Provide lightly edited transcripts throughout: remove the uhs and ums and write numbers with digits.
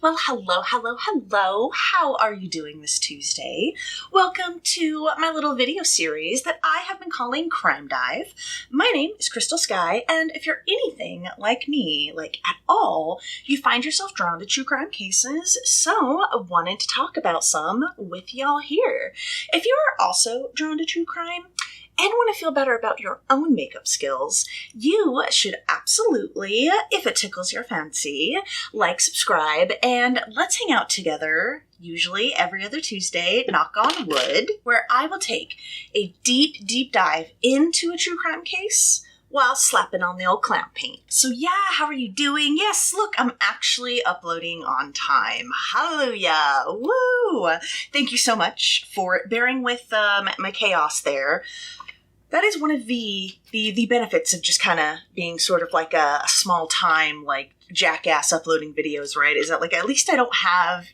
Well, hello. How are you doing this Tuesday? Welcome to my little video series that I have been calling Crime Dive. My name is Crystal Sky, and if you're anything like me, at all, you find yourself drawn to true crime cases, so I wanted to talk about some with y'all here. If you are also drawn to true crime, and want to feel better about your own makeup skills, you should absolutely, if it tickles your fancy, subscribe, and let's hang out together, usually every other Tuesday, knock on wood, where I will take a deep dive into a true crime case while slapping on the old clown paint. So how are you doing? Yes, look, I'm actually uploading on time. Hallelujah! Woo! Thank you so much for bearing with my chaos there. That is one of the benefits of just kind of being sort of like a small time, jackass uploading videos, right? Is that at least I don't have,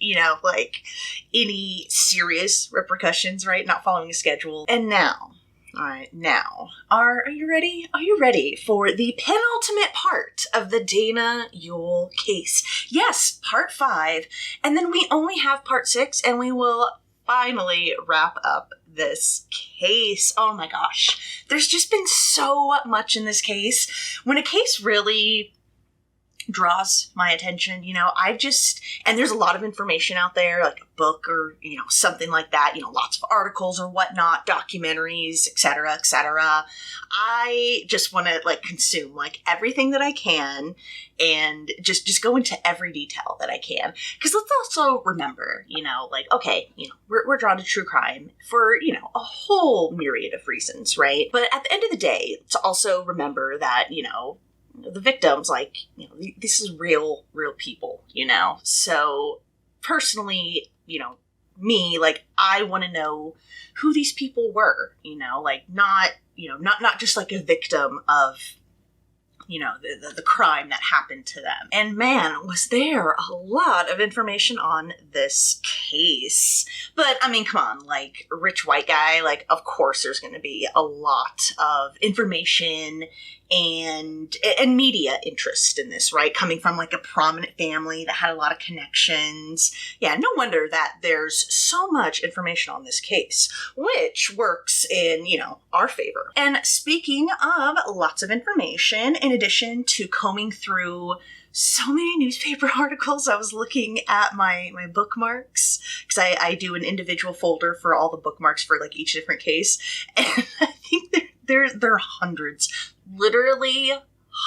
any serious repercussions, right? Not following a schedule. And now, are you ready? Are you ready for the penultimate part of the Dana Ewell case? Yes, part 5. And then we only have part 6, and we will finally wrap up this case. Oh my gosh. There's just been so much in this case. When a case really draws my attention, and there's a lot of information out there, like a book or, something like that, lots of articles or whatnot, documentaries, etc., etc. I just want to consume everything that I can and just go into every detail that I can. Because let's also remember, we're drawn to true crime for, a whole myriad of reasons, right? But at the end of the day, to also remember that, the victims, this is real people, So personally, me, I want to know who these people were, not just a victim of, the crime that happened to them. And man, was there a lot of information on this case. But I mean, come on, rich white guy, of course there's going to be a lot of information and media interest in this, right? Coming from a prominent family that had a lot of connections. Yeah, no wonder that there's so much information on this case, which works in, our favor. And speaking of lots of information, in addition to combing through so many newspaper articles, I was looking at my bookmarks, because I do an individual folder for all the bookmarks for each different case, and I think there are hundreds, literally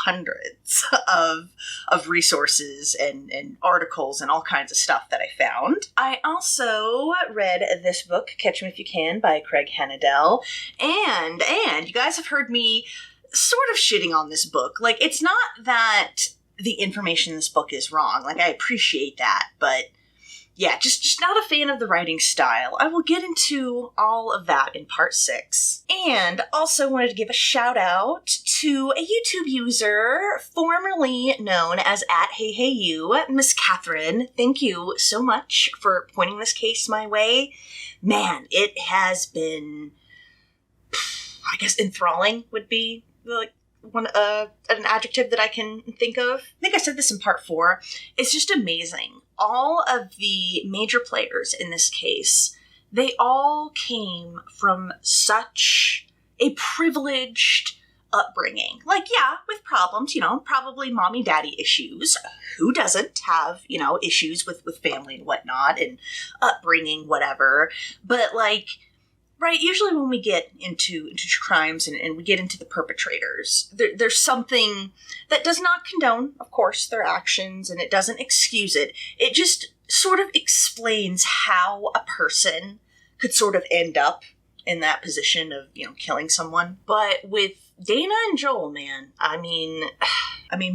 hundreds of resources and articles and all kinds of stuff that I found. I also read this book, Catch Me If You Can, by Craig Hennadell, and you guys have heard me sort of shitting on this book. It's not that the information in this book is wrong. I appreciate that, but yeah, just not a fan of the writing style. I will get into all of that in part 6. And also wanted to give a shout out to a YouTube user formerly known as @HeyHeyYou, Miss Catherine. Thank you so much for pointing this case my way. Man, it has been, I guess enthralling would be an adjective that I can think of. I think I said this in part 4. It's just amazing. All of the major players in this case, they all came from such a privileged upbringing. With problems, probably mommy daddy issues. Who doesn't have, issues with family and whatnot and upbringing, whatever. But right, usually when we get into crimes and we get into the perpetrators, there's something that does not condone, of course, their actions, and it doesn't excuse it. It just sort of explains how a person could sort of end up in that position of, killing someone. But with Dana and Joel, man, I mean,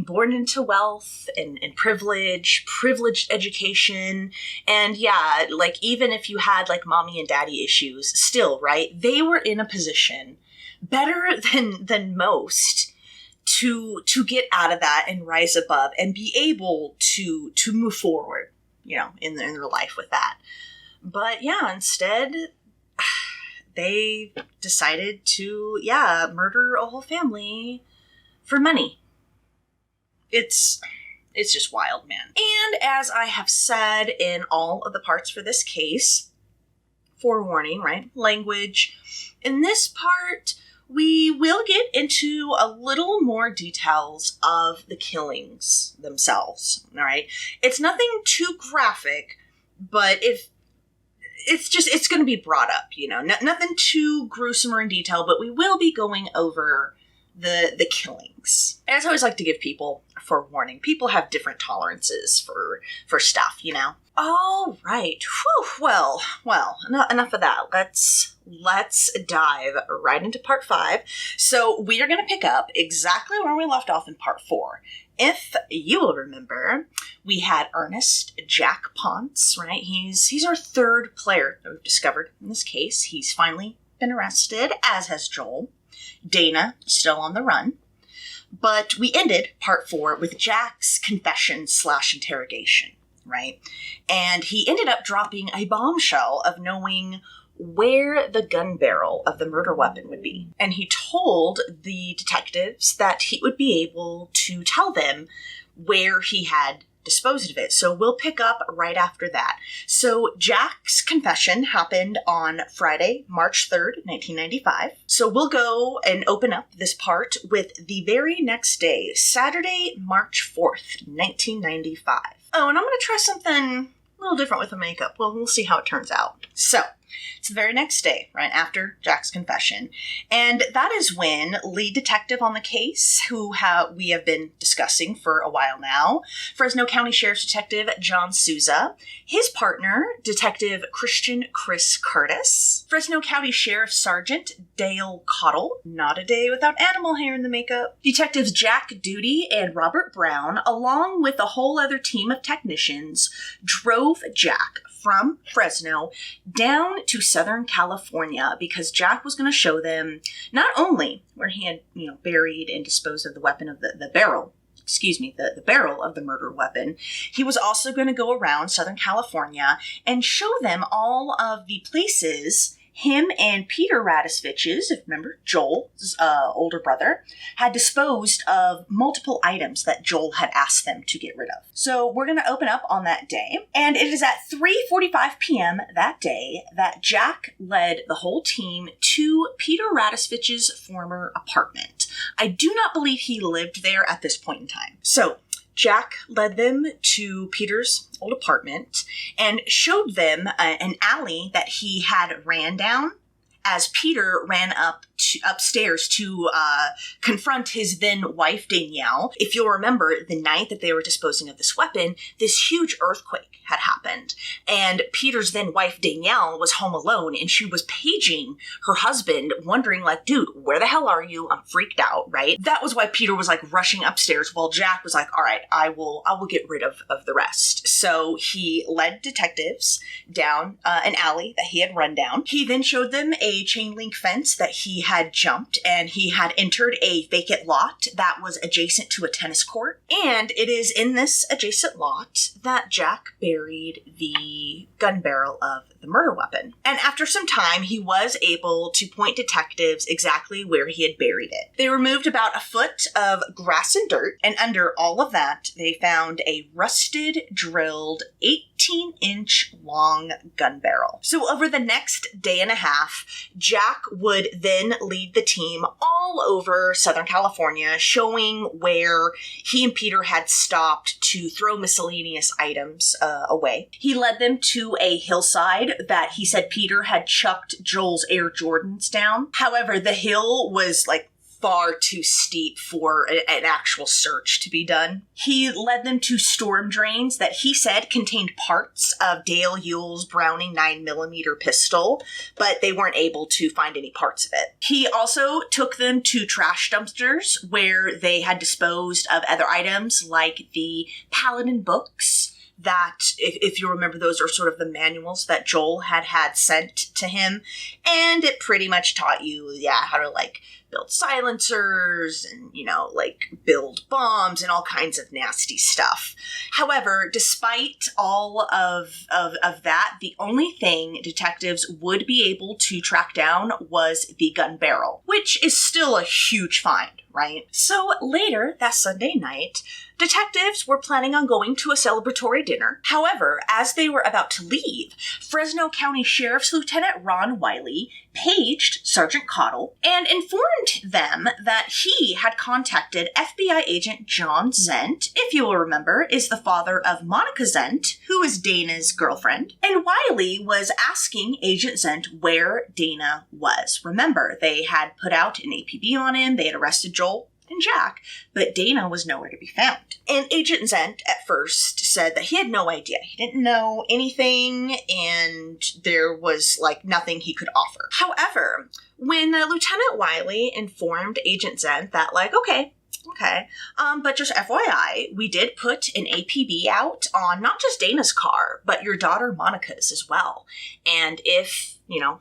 born into wealth and privileged education, and yeah, even if you had mommy and daddy issues, still, right, they were in a position better than most to get out of that and rise above and be able to move forward, in their life with that. But yeah, instead, they decided to, murder a whole family for money. It's It's just wild, man. And as I have said in all of the parts for this case, forewarning, right? Language. In this part, we will get into a little more details of the killings themselves, all right? It's nothing too graphic, but if it's going to be brought up, you know, nothing too gruesome or in detail, but we will be going over the killings. As I always like to give people a forewarning, people have different tolerances for stuff, you know. All right. Whew. Well, enough of that. Let's dive right into part 5. So we are going to pick up exactly where we left off in part 4. If you will remember, we had Ernest Jack Ponce, right? He's our third player that we've discovered in this case. He's finally been arrested, as has Joel. Dana still on the run. But we ended part 4 with Jack's confession/interrogation, right? And he ended up dropping a bombshell of knowing where the gun barrel of the murder weapon would be. And he told the detectives that he would be able to tell them where he had disposed of it. So we'll pick up right after that. So Jack's confession happened on Friday, March 3rd, 1995. So we'll go and open up this part with the very next day, Saturday, March 4th, 1995. Oh, and I'm going to try something a little different with the makeup. Well, we'll see how it turns out. So it's the very next day, right after Jack's confession. And that is when lead detective on the case, who we have been discussing for a while now, Fresno County Sheriff's Detective John Souza, his partner, Detective Chris Curtis, Fresno County Sheriff Sergeant Dale Cottle, not a day without animal hair in the makeup, Detectives Jack Duty and Robert Brown, along with a whole other team of technicians, drove Jack from Fresno down to Southern California because Jack was going to show them not only where he had, buried and disposed of the weapon of the barrel of the murder weapon. He was also going to go around Southern California and show them all of the places him and Peter Radovcich's, if you remember, Joel's older brother, had disposed of multiple items that Joel had asked them to get rid of. So we're going to open up on that day. And it is at 3:45 p.m. that day that Jack led the whole team to Peter Radovcich's former apartment. I do not believe he lived there at this point in time. So Jack led them to Peter's old apartment and showed them an alley that he had ran down as Peter ran upstairs to confront his then wife, Danielle. If you'll remember, the night that they were disposing of this weapon, this huge earthquake had happened. And Peter's then wife, Danielle, was home alone, and she was paging her husband, wondering, like, dude, where the hell are you? I'm freaked out, right? That was why Peter was, like, rushing upstairs, while Jack was like, all right, I will get rid of the rest. So he led detectives down an alley that he had run down. He then showed them a chain link fence that he had jumped, and he had entered a vacant lot that was adjacent to a tennis court. And it is in this adjacent lot that Jack buried the gun barrel of the murder weapon. And after some time, he was able to point detectives exactly where he had buried it. They removed about a foot of grass and dirt, and under all of that, they found a rusted, drilled 18-inch long gun barrel. So over the next day and a half, Jack would then lead the team all over Southern California, showing where he and Peter had stopped to throw miscellaneous items away. He led them to a hillside that he said Peter had chucked Joel's Air Jordans down. However, the hill was far too steep for an actual search to be done. He led them to storm drains that he said contained parts of Dale Ewell's Browning 9mm pistol, but they weren't able to find any parts of it. He also took them to trash dumpsters where they had disposed of other items like the Paladin books that, if you remember, those are sort of the manuals that Joel had sent to him. And it pretty much taught you, how to build silencers and, build bombs and all kinds of nasty stuff. However, despite all of that, the only thing detectives would be able to track down was the gun barrel, which is still a huge find, right? So later that Sunday night, Detectives were planning on going to a celebratory dinner. However, as they were about to leave, Fresno County Sheriff's Lieutenant Ron Wiley paged Sergeant Cottle and informed them that he had contacted FBI agent John Zent, if you will remember, is the father of Monica Zent, who is Dana's girlfriend. And Wiley was asking Agent Zent where Dana was. Remember, they had put out an APB on him, they had arrested Joel and Jack, but Dana was nowhere to be found. And Agent Zent at first said that he had no idea. He didn't know anything, and there was, nothing he could offer. However, when Lieutenant Wiley informed Agent Zent that, okay, but just FYI, we did put an APB out on not just Dana's car, but your daughter Monica's as well. And if,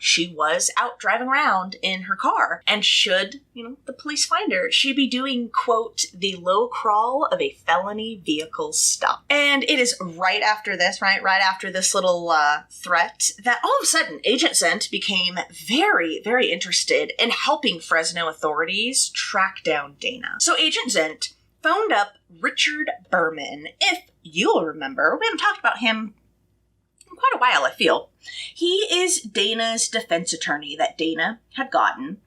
she was out driving around in her car, and should, the police find her, she'd be doing, quote, the low crawl of a felony vehicle stop. And it is right after this little threat, that all of a sudden Agent Zent became very, very interested in helping Fresno authorities track down Dana. So Agent Zent phoned up Richard Berman. If you'll remember, we haven't talked about him in quite a while, I feel. He is Dana's defense attorney that Dana had gotten.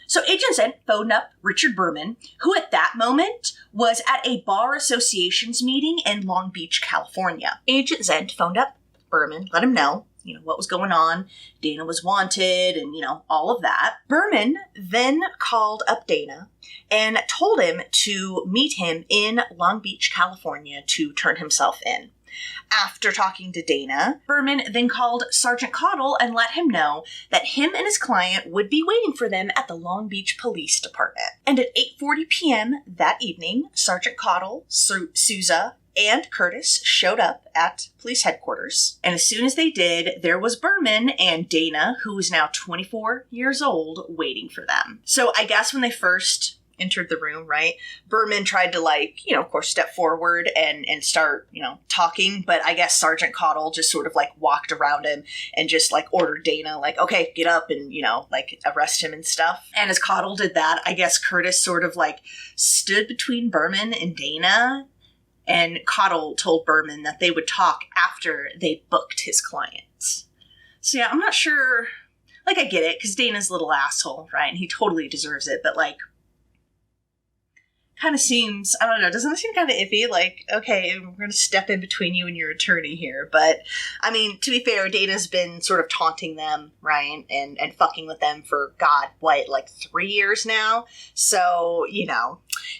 So Agent Zent phoned up Richard Berman, who at that moment was at a bar association's meeting in Long Beach, California. Agent Zent phoned up Berman, let him know, what was going on. Dana was wanted and, all of that. Berman then called up Dana and told him to meet him in Long Beach, California to turn himself in. After talking to Dana, Berman then called Sergeant Cottle and let him know that him and his client would be waiting for them at the Long Beach Police Department. And at 8:40 p.m. that evening, Sergeant Cottle, Souza, and Curtis showed up at police headquarters. And as soon as they did, there was Berman and Dana, who was now 24 years old, waiting for them. So I guess when they first entered the room, right, Berman tried to, of course, step forward and start, talking. But I guess Sergeant Cottle just sort of, walked around him and just, ordered Dana, okay, get up and, arrest him and stuff. And as Cottle did that, I guess Curtis sort of, stood between Berman and Dana. And Cottle told Berman that they would talk after they booked his clients. So, yeah, I'm not sure. I get it, because Dana's a little asshole, right? And he totally deserves it. But, kind of seems, I don't know, doesn't it seem kind of iffy? Okay, we're going to step in between you and your attorney here. But, I mean, to be fair, Dana's been sort of taunting them, right? And fucking with them for, 3 years now? So,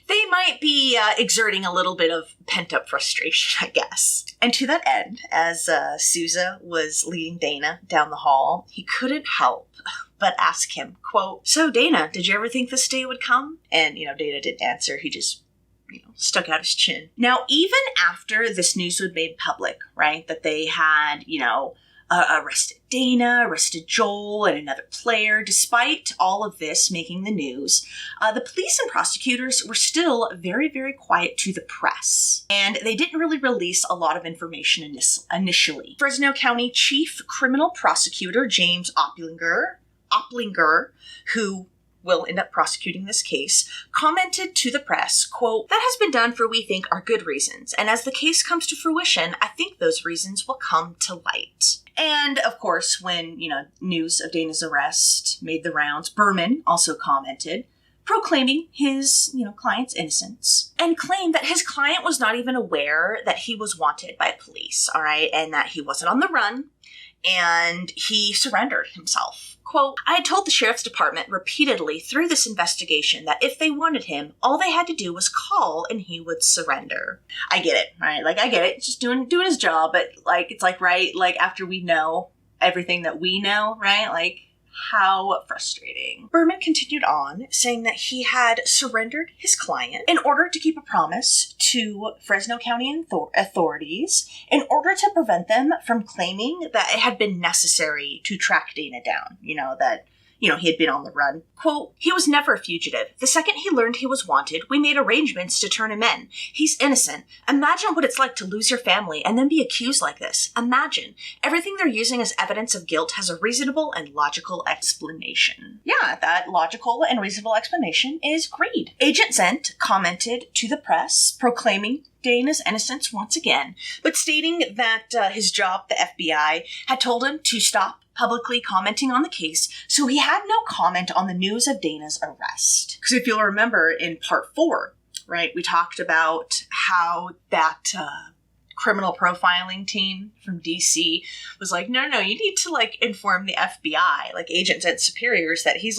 they might be exerting a little bit of pent-up frustration, I guess. And to that end, as Souza was leading Dana down the hall, he couldn't help but ask him, quote, "So, Dana, did you ever think this day would come?" And, Dana didn't answer. He just, stuck out his chin. Now, even after this news was made public, right, that they had, arrested Dana, arrested Joel, and another player, despite all of this making the news, the police and prosecutors were still very, very quiet to the press. And they didn't really release a lot of information initially. Fresno County Chief Criminal Prosecutor James Opplinger, who will end up prosecuting this case, commented to the press, quote, "That has been done for we think are good reasons, and as the case comes to fruition, I think those reasons will come to light." And, of course, when, news of Dana's arrest made the rounds, Berman also commented, proclaiming his, client's innocence, and claimed that his client was not even aware that he was wanted by police, all right, and that he wasn't on the run, and he surrendered himself. Quote, "I had told the sheriff's department repeatedly through this investigation that if they wanted him, all they had to do was call and he would surrender." I get it, right? I get it. Just doing his job, but it's right, after we know everything that we know, right? How frustrating. Berman continued on, saying that he had surrendered his client in order to keep a promise to Fresno County authorities in order to prevent them from claiming that it had been necessary to track Dana down. That, he had been on the run. Quote, he was never a fugitive. The second he learned he was wanted, we made arrangements to turn him in. He's innocent. Imagine what it's like to lose your family and then be accused like this. Imagine. Everything they're using as evidence of guilt has a reasonable and logical explanation. Yeah, that logical and reasonable explanation is greed. Agent Zent commented to the press, proclaiming Dana's innocence once again, but stating that his job, the FBI, had told him to stop publicly commenting on the case, so he had no comment on the news of Dana's arrest. Because if you'll remember in part 4, right, we talked about how that criminal profiling team from DC was like, no, you need to, inform the FBI, Agent Zent's superiors, that he's,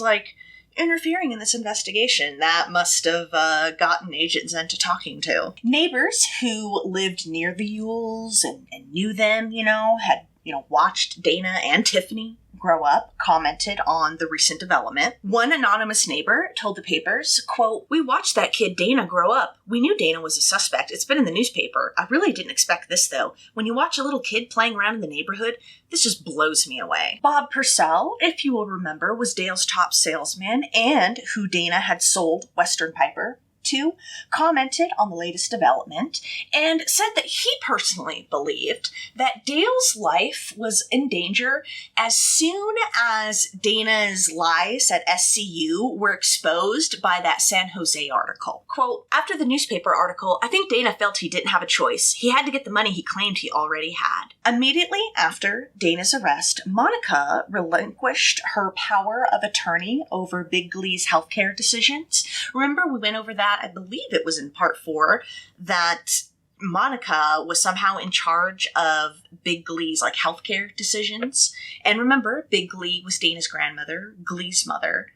interfering in this investigation. That must have gotten Agent Zent to talking to. Neighbors who lived near the Ewells and knew them, had watched Dana and Tiffany grow up, commented on the recent development. One anonymous neighbor told the papers, quote, we watched that kid Dana grow up. We knew Dana was a suspect. It's been in the newspaper. I really didn't expect this, though. When you watch a little kid playing around in the neighborhood, this just blows me away. Bob Purcell, if you will remember, was Dale's top salesman and who Dana had sold Western Piper to, commented on the latest development and said that he personally believed that Dale's life was in danger as soon as Dana's lies at SCU were exposed by that San Jose article. Quote, after the newspaper article, I think Dana felt he didn't have a choice. He had to get the money he claimed he already had. Immediately after Dana's arrest, Monica relinquished her power of attorney over Big Glee's healthcare decisions. Remember, we went over that, I believe it was in part 4, that Monica was somehow in charge of Big Glee's healthcare decisions. And remember, Big Glee was Dana's grandmother, Glee's mother.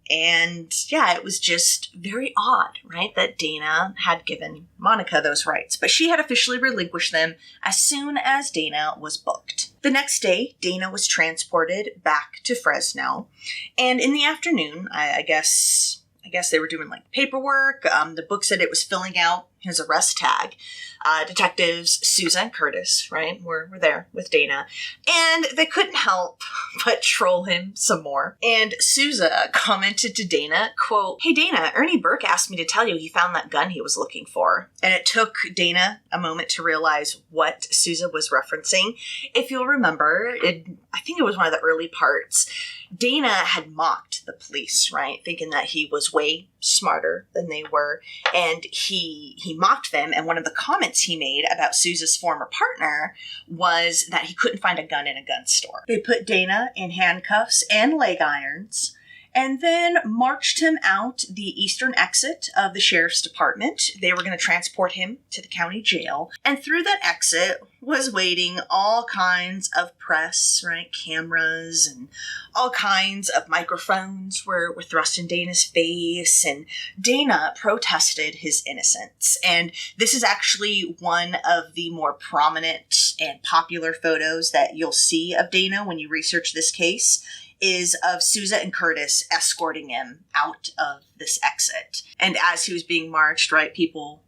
And yeah, it was just very odd, right, that Dana had given Monica those rights. But she had officially relinquished them as soon as Dana was booked. The next day, Dana was transported back to Fresno. And in the afternoon, I guess they were doing paperwork. The book said it was filling out his arrest tag. Detectives Sousa and Curtis, right, were there with Dana. And they couldn't help but troll him some more. And Sousa commented to Dana, quote, hey Dana, Ernie Burke asked me to tell you he found that gun he was looking for. And it took Dana a moment to realize what Sousa was referencing. If you'll remember, I think it was one of the early parts, Dana had mocked the police, right, thinking that he was way smarter than they were, and he mocked them, and one of the comments he made about Sousa's former partner was that he couldn't find a gun in a gun store. They put Dana in handcuffs and leg irons, and then marched him out the eastern exit of the sheriff's department. They were going to transport him to the county jail. And through that exit was waiting all kinds of press, right? Cameras and all kinds of microphones were thrust in Dana's face. And Dana protested his innocence. And this is actually one of the more prominent and popular photos that you'll see of Dana when you research this case, is of Sousa and Curtis escorting him out of this exit. And as he was being marched, right, people,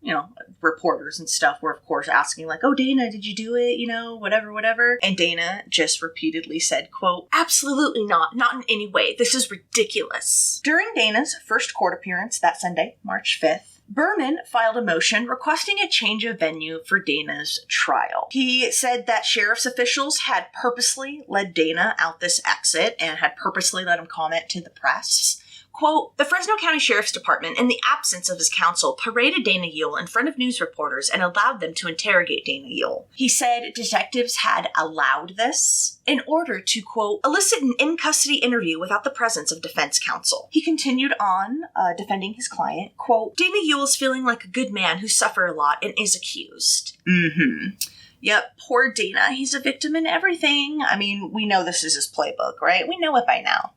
reporters and stuff were, of course, asking oh, Dana, did you do it? Whatever. And Dana just repeatedly said, quote, absolutely not in any way. This is ridiculous. During Dana's first court appearance that Sunday, March 5th, Berman filed a motion requesting a change of venue for Dana's trial. He said that sheriff's officials had purposely led Dana out this exit and had purposely let him comment to the press. Quote, the Fresno County Sheriff's Department, in the absence of his counsel, paraded Dana Ewell in front of news reporters and allowed them to interrogate Dana Ewell. He said detectives had allowed this in order to, quote, elicit an in-custody interview without the presence of defense counsel. He continued on, defending his client, quote, Dana Ewell is feeling like a good man who suffered a lot and is accused. Yep, poor Dana. He's a victim in everything. I mean, we know this is his playbook, right? We know it by now.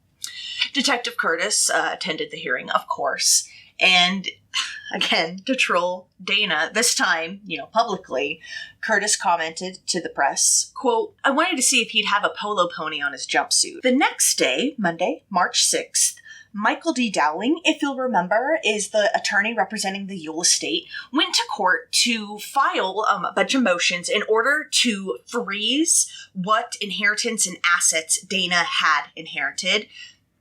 Detective Curtis attended the hearing, of course, and again, to troll Dana, this time, publicly, Curtis commented to the press, quote, I wanted to see if he'd have a polo pony on his jumpsuit. The next day, Monday, March 6th, Michael D. Dowling, if you'll remember, is the attorney representing the Ewell estate, went to court to file a bunch of motions in order to freeze what inheritance and assets Dana had inherited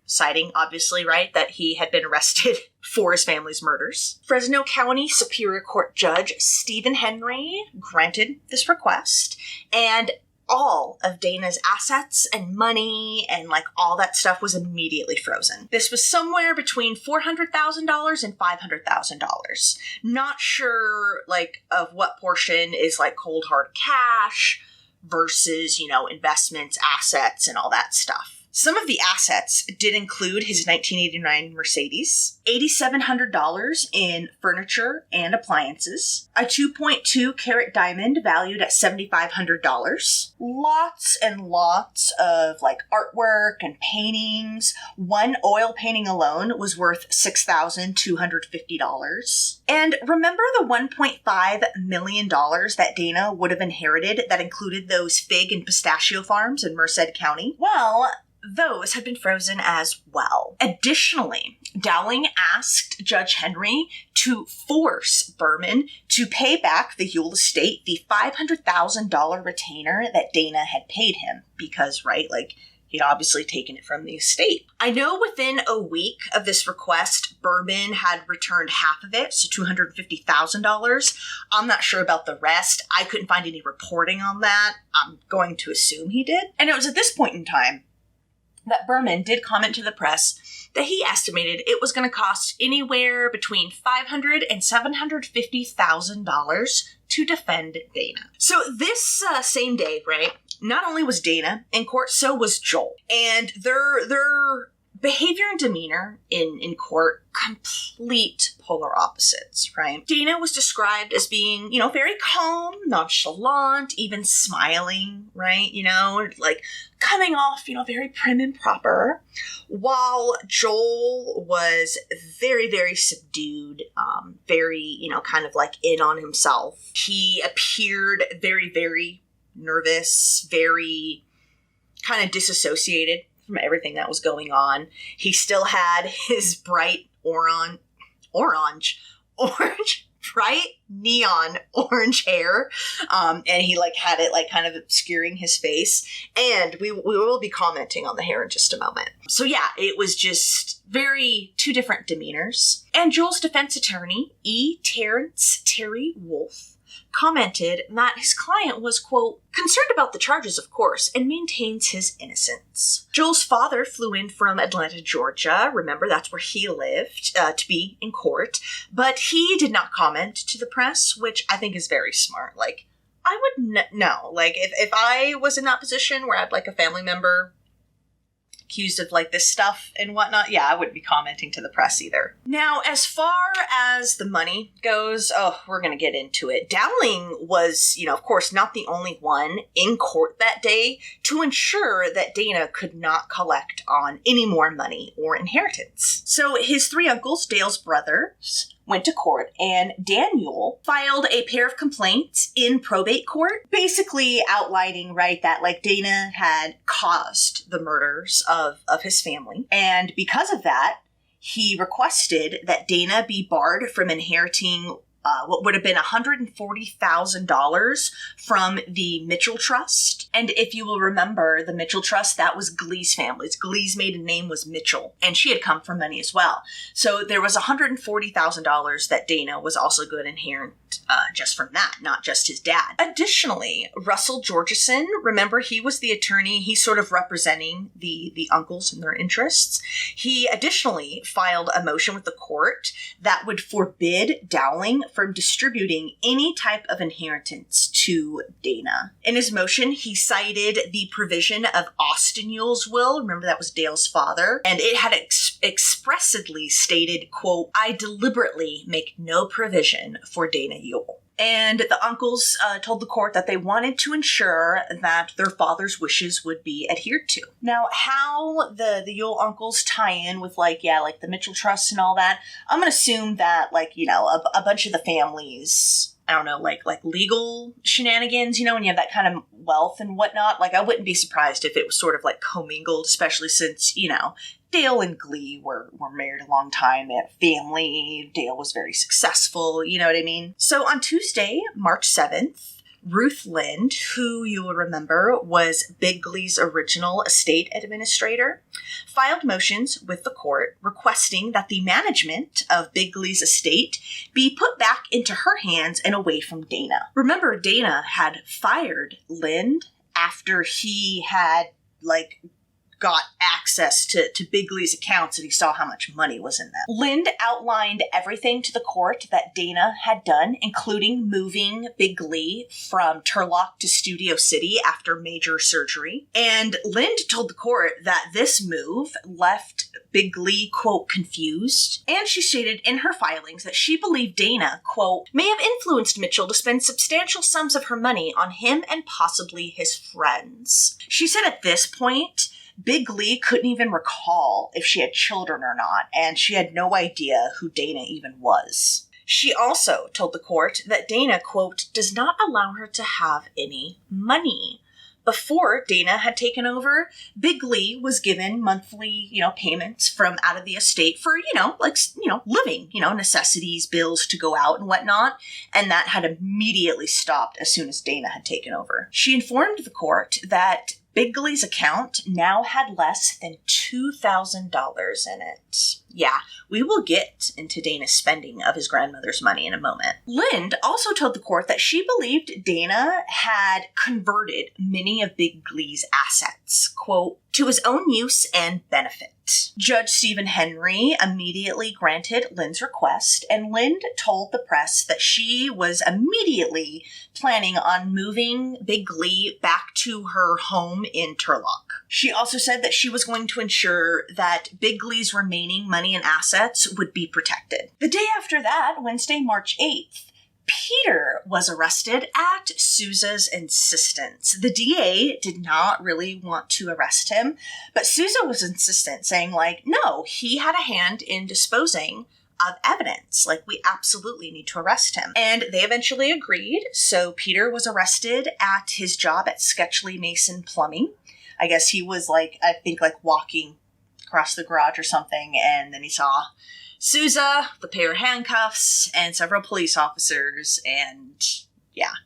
citing, obviously, right, that he had been arrested for his family's murders. Fresno County Superior Court Judge Stephen Henry granted this request, and all of Dana's assets and money and like all that stuff was immediately frozen. This was somewhere between $400,000 and $500,000. Not sure like of what portion is like cold hard cash versus, investments, assets, and all that stuff. Some of the assets did include his 1989 Mercedes, $8,700 in furniture and appliances, a 2.2 carat diamond valued at $7,500, lots and lots of like artwork and paintings. One oil painting alone was worth $6,250. And remember the $1.5 million that Dana would have inherited that included those fig and pistachio farms in Merced County? Well, those had been frozen as well. Additionally, Dowling asked Judge Henry to force Berman to pay back the Ewell estate the $500,000 retainer that Dana had paid him because, he'd obviously taken it from the estate. I know within a week of this request, Berman had returned half of it, so $250,000. I'm not sure about the rest. I couldn't find any reporting on that. I'm going to assume he did. And it was at this point in time that Berman did comment to the press that he estimated it was going to cost anywhere between $500,000 and $750,000 to defend Dana. So this same day, right, not only was Dana in court, so was Joel. And their behavior and demeanor in court, complete polar opposites, right? Dana was described as being, very calm, nonchalant, even smiling, right? Coming off, very prim and proper, while Joel was very, very subdued, very, kind of like in on himself. He appeared very, very nervous, very kind of disassociated from everything that was going on. He still had his bright bright neon orange hair, and he had it kind of obscuring his face, and we will be commenting on the hair in just a moment. So yeah, it was just two different demeanors. And Joel's defense attorney, Terrence Terry Wolf, commented that his client was, quote, concerned about the charges, of course, and maintains his innocence. Joel's father flew in from Atlanta, Georgia. Remember, that's where he lived, to be in court. But he did not comment to the press, which I think is very smart. I would know. If I was in that position where I had, a family member accused of this stuff and whatnot, yeah, I wouldn't be commenting to the press either. Now, as far as the money goes, we're going to get into it. Dowling was, of course, not the only one in court that day to ensure that Dana could not collect on any more money or inheritance. So his three uncles, Dale's brothers, went to court, and Daniel filed a pair of complaints in probate court, basically outlining, that Dana had caused the murders of his family. And because of that, he requested that Dana be barred from inheriting what would have been $140,000 from the Mitchell Trust. And if you will remember, the Mitchell Trust, that was Glee's family's. Glee's maiden name was Mitchell, and she had come from money as well. So there was $140,000 that Dana was also going to inherit just from that, not just his dad. Additionally, Russell Georgeson, remember, he was the attorney. He's sort of representing the uncles and their interests. He additionally filed a motion with the court that would forbid Dowling from distributing any type of inheritance to Dana. In his motion, he cited the provision of Austin Ewell's will. Remember, that was Dale's father. And it had expressly stated, quote, I deliberately make no provision for Dana Ewell. And the uncles told the court that they wanted to ensure that their father's wishes would be adhered to. Now, how the Ewell uncles tie in with, the Mitchell Trust and all that, I'm going to assume that, a bunch of the families, I don't know, legal shenanigans, when you have that kind of wealth and whatnot. I wouldn't be surprised if it was sort of, commingled, especially since, Dale and Glee were married a long time. They had a family. Dale was very successful, you know what I mean? So on Tuesday, March 7th, Ruth Lind, who you will remember was Big Glee's original estate administrator, filed motions with the court requesting that the management of Big Glee's estate be put back into her hands and away from Dana. Remember, Dana had fired Lind after he had, got access to Big Glee's accounts and he saw how much money was in them. Lind outlined everything to the court that Dana had done, including moving Big Glee from Turlock to Studio City after major surgery. And Lind told the court that this move left Big Glee, quote, confused. And she stated in her filings that she believed Dana, quote, may have influenced Mitchell to spend substantial sums of her money on him and possibly his friends. She said at this point, Big Glee couldn't even recall if she had children or not, and she had no idea who Dana even was. She also told the court that Dana, quote, does not allow her to have any money. Before Dana had taken over, Big Glee was given monthly, payments from out of the estate for, living, necessities, bills to go out and whatnot. And that had immediately stopped as soon as Dana had taken over. She informed the court that Big Glee's account now had less than $2,000 in it. Yeah, we will get into Dana's spending of his grandmother's money in a moment. Lind also told the court that she believed Dana had converted many of Big Glee's assets, quote, to his own use and benefit. Judge Stephen Henry immediately granted Lind's request, and Lind told the press that she was immediately planning on moving Big Glee back to her home in Turlock. She also said that she was going to ensure that Big Glee's remaining money and assets would be protected. The day after that, Wednesday, March 8th, Peter was arrested at Sousa's insistence. The DA did not really want to arrest him, but Sousa was insistent, saying, no, he had a hand in disposing of evidence. We absolutely need to arrest him. And they eventually agreed, so Peter was arrested at his job at Sketchley Mason Plumbing. I guess he was, walking across the garage or something, and then he saw Sousa, the pair of handcuffs, and several police officers, and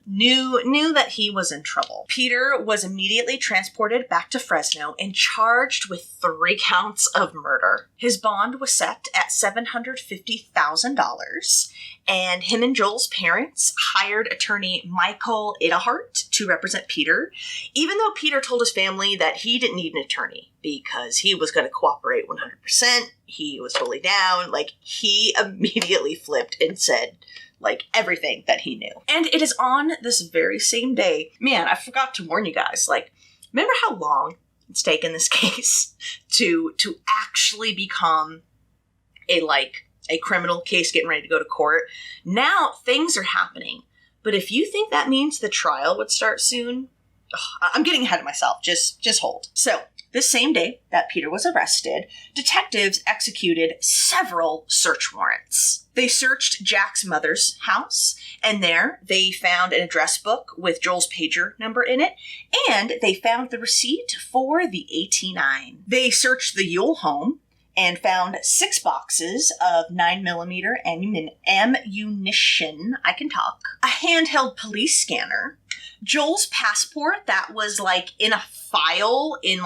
knew that he was in trouble. Peter was immediately transported back to Fresno and charged with 3 counts of murder. His bond was set at $750,000, and him and Joel's parents hired attorney Michael Idahart to represent Peter, even though Peter told his family that he didn't need an attorney because he was going to cooperate 100%. He was totally down. He immediately flipped and said, everything that he knew. And it is on this very same day. Man, I forgot to warn you guys. Remember how long it's taken this case to actually become a criminal case getting ready to go to court? Now things are happening. But if you think that means the trial would start soon, I'm getting ahead of myself. Just hold. So, this same day that Peter was arrested, detectives executed several search warrants. They searched Jack's mother's house, and there they found an address book with Joel's pager number in it, and they found the receipt for the AT-9. They searched the Ewell home and found 6 boxes of 9mm ammunition, a handheld police scanner, Joel's passport that was in a file in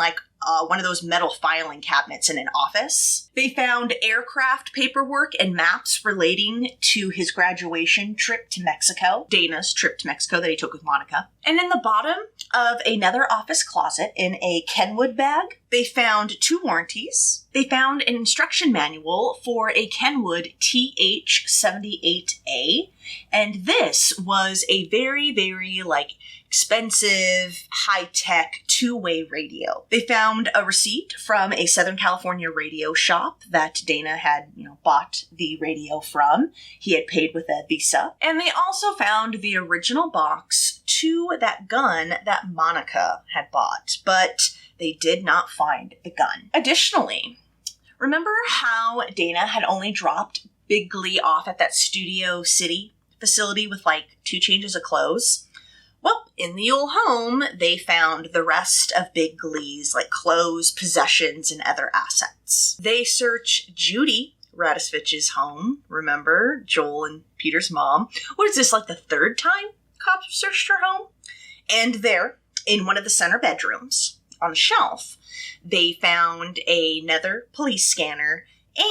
one of those metal filing cabinets in an office. They found aircraft paperwork and maps relating to his graduation trip to Mexico, Dana's trip to Mexico that he took with Monica. And in the bottom of another office closet in a Kenwood bag, they found 2 warranties. They found an instruction manual for a Kenwood TH-78A. And this was a very, very, expensive, high-tech 2-way radio. They found a receipt from a Southern California radio shop that Dana had, bought the radio from. He had paid with a Visa. And they also found the original box to that gun that Monica had bought, but they did not find the gun. Additionally, remember how Dana had only dropped Big Glee off at that Studio City facility with 2 changes of clothes? Well, in the Ewell home, they found the rest of Big Glee's clothes, possessions, and other assets. They search Judy Radovcic's home. Remember, Joel and Peter's mom. What is this, the 3rd time? cops searched her home. And there, in one of the center bedrooms, on a shelf, they found another police scanner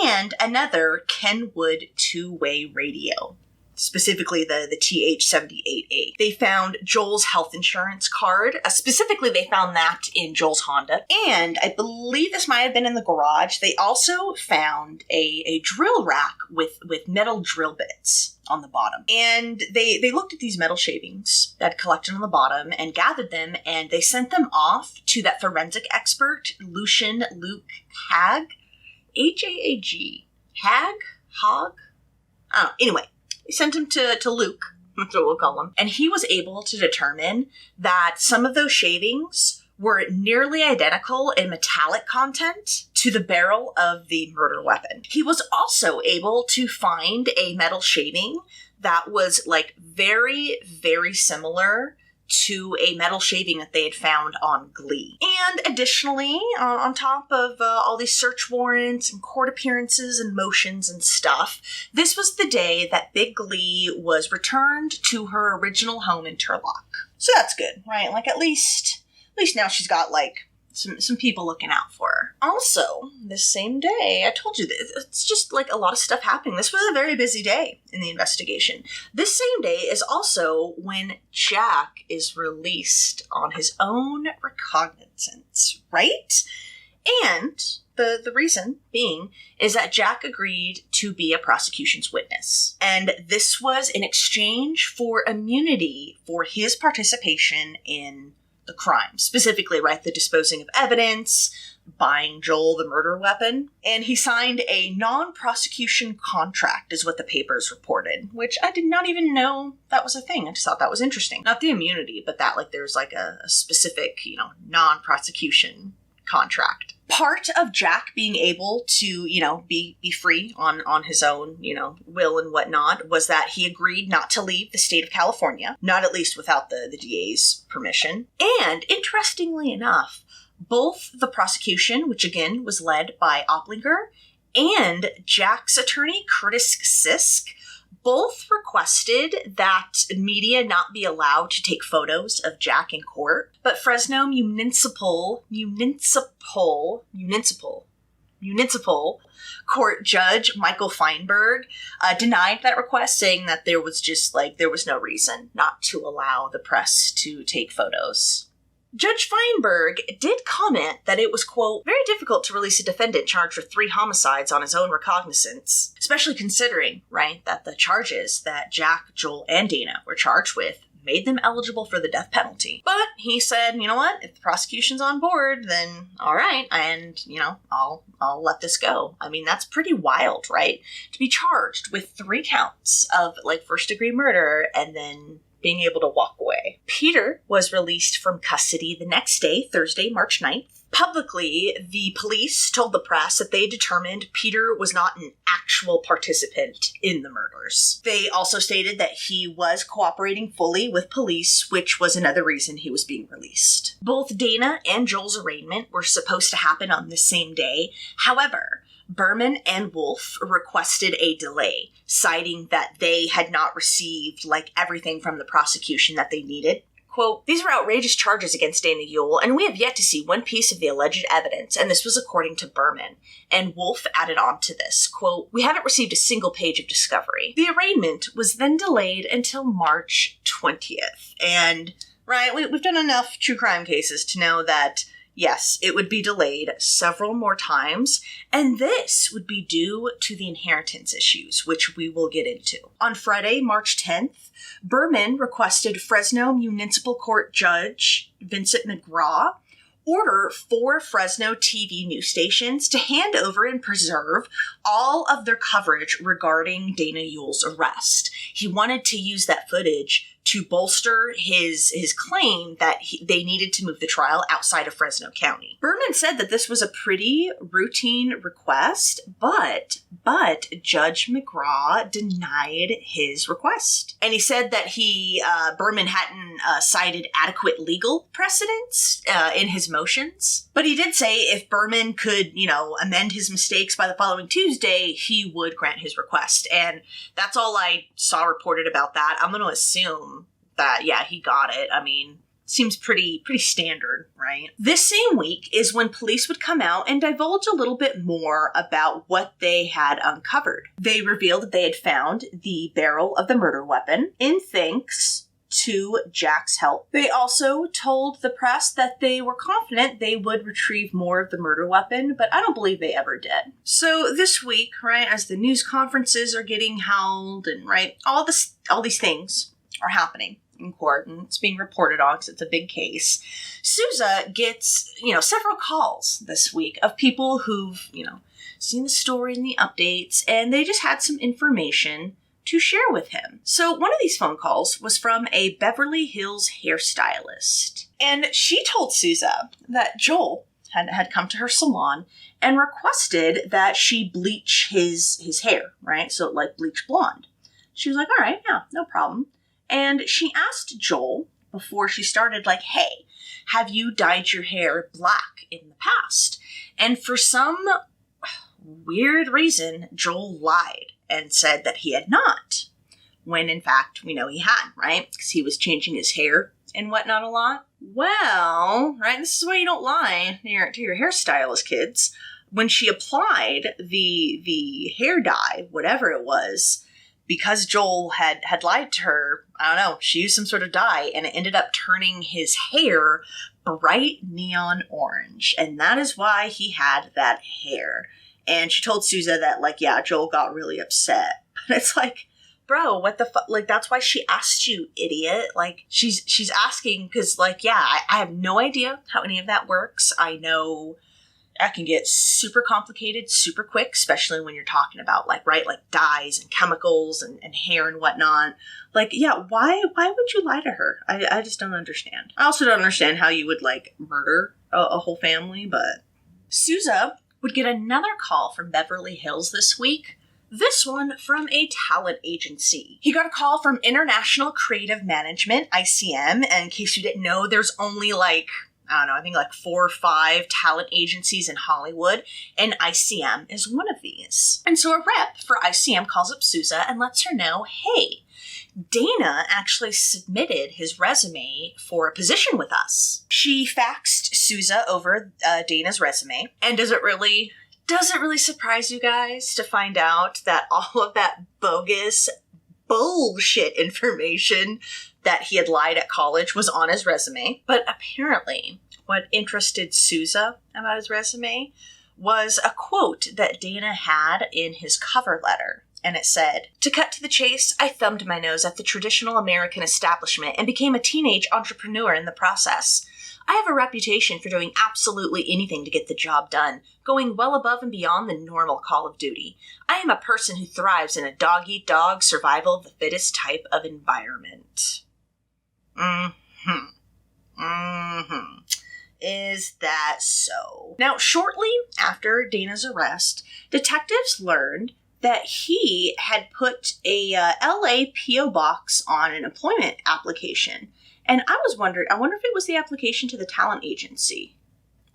and another Kenwood two-way radio, specifically the TH-78A. They found Joel's health insurance card. Specifically, they found that in Joel's Honda. And I believe this might have been in the garage. They also found a drill rack with metal drill bits on the bottom. And they looked at these metal shavings that collected on the bottom and gathered them, and they sent them off to that forensic expert, Luke Hag. H-A-A-G. Hag? Hog? I don't know. Anyway, they sent him to Luke. That's what we'll call him. And he was able to determine that some of those shavings were nearly identical in metallic content to the barrel of the murder weapon. He was also able to find a metal shaving that was like very, very similar to a metal shaving that they had found on Glee. And additionally, on top of all these search warrants and court appearances and motions and stuff, this was the day that Big Glee was returned to her original home in Turlock. So that's good, right? Like at least now she's got like some people looking out for her. Also, this same day, I told you this, it's just like a lot of stuff happening. This was a very busy day in the investigation. This same day is also when Jack is released on his own recognizance, right? And the reason being is that Jack agreed to be a prosecution's witness. And this was in exchange for immunity for his participation in the crime, specifically, right, the disposing of evidence, buying Joel the murder weapon, and he signed a non-prosecution contract, is what the papers reported, which I did not even know that was a thing. I just thought that was interesting. Not the immunity, but that, like, there's, like, a specific, non-prosecution contract. Part of Jack being able to, be free on his own, will and whatnot, was that he agreed not to leave the state of California, not at least without the DA's permission. And interestingly enough, both the prosecution, which again was led by Oplinger, and Jack's attorney, Curtis Sisk, both requested that media not be allowed to take photos of Jack in court, but Fresno Municipal Court Judge Michael Feinberg denied that request, saying that there was no reason not to allow the press to take photos. Judge Feinberg did comment that it was, quote, very difficult to release a defendant charged with 3 homicides on his own recognizance, especially considering, right, that the charges that Jack, Joel, and Dana were charged with made them eligible for the death penalty. But he said, you know what, if the prosecution's on board, then all right, and, I'll let this go. I mean, that's pretty wild, right? To be charged with 3 counts of, like, first-degree murder and then being able to walk away. Peter was released from custody the next day, Thursday, March 9th. Publicly, the police told the press that they determined Peter was not an actual participant in the murders. They also stated that he was cooperating fully with police, which was another reason he was being released. Both Dana and Joel's arraignment were supposed to happen on the same day. However, Berman and Wolf requested a delay, citing that they had not received, everything from the prosecution that they needed. Quote, these were outrageous charges against Dana Ewell, and we have yet to see one piece of the alleged evidence, and this was according to Berman. And Wolf added on to this, quote, we haven't received a single page of discovery. The arraignment was then delayed until March 20th. And, right, we've done enough true crime cases to know that yes, it would be delayed several more times, and this would be due to the inheritance issues, which we will get into. On Friday, March 10th, Berman requested Fresno Municipal Court Judge Vincent McGraw order 4 Fresno TV news stations to hand over and preserve all of their coverage regarding Dana Ewell's arrest. He wanted to use that footage to bolster his claim that they needed to move the trial outside of Fresno County. Berman said that this was a pretty routine request, but Judge McGraw denied his request. And he said that Berman hadn't cited adequate legal precedents in his motions. But he did say if Berman could, amend his mistakes by the following Tuesday, he would grant his request. And that's all I saw reported about that. I'm going to assume that, yeah, he got it. I mean, seems pretty standard, right? This same week is when police would come out and divulge a little bit more about what they had uncovered. They revealed that they had found the barrel of the murder weapon in thanks to Jack's help. They also told the press that they were confident they would retrieve more of the murder weapon, but I don't believe they ever did. So this week, right, as the news conferences are getting held and, right, all these things are happening in court, and it's being reported on because it's a big case. Sousa gets, several calls this week of people who've, seen the story and the updates, and they just had some information to share with him. So one of these phone calls was from a Beverly Hills hairstylist, and she told Sousa that Joel had come to her salon and requested that she bleach his hair, right? So like bleach blonde. She was like, all right, yeah, no problem. And she asked Joel before she started, like, hey, have you dyed your hair black in the past? And for some weird reason, Joel lied and said that he had not, when in fact we know he had, right? Because he was changing his hair and whatnot a lot. Well, right, this is why you don't lie to your hairstylist, kids. When she applied the hair dye, whatever it was, because Joel had lied to her, I don't know, she used some sort of dye, and it ended up turning his hair bright neon orange. And that is why he had that hair. And she told Sousa that, like, yeah, Joel got really upset. But it's like, bro, what the fuck? Like, that's why she asked you, idiot. Like, she's asking because, like, yeah, I have no idea how any of that works. I know that can get super complicated super quick, especially when you're talking about, like, right, like dyes and chemicals and hair and whatnot. Like, yeah, why would you lie to her? I just don't understand. I also don't understand how you would, like, murder a whole family, but Sousa would get another call from Beverly Hills this week. This one from a talent agency. He got a call from International Creative Management, ICM, and in case you didn't know, there's only like, I don't know, I think like 4 or 5 talent agencies in Hollywood, and ICM is one of these. And so a rep for ICM calls up Sousa and lets her know, hey, Dana actually submitted his resume for a position with us. She faxed Sousa over Dana's resume, and does it really surprise you guys to find out that all of that bogus bullshit information that he had lied at college was on his resume? But apparently, what interested Sousa about his resume was a quote that Dana had in his cover letter. And it said, "To cut to the chase, I thumbed my nose at the traditional American establishment and became a teenage entrepreneur in the process. I have a reputation for doing absolutely anything to get the job done, going well above and beyond the normal call of duty. I am a person who thrives in a dog-eat-dog, survival of the fittest type of environment." Is that so? Now, shortly after Dana's arrest, detectives learned that he had put a LA P.O. box on an employment application. And I wonder if it was the application to the talent agency.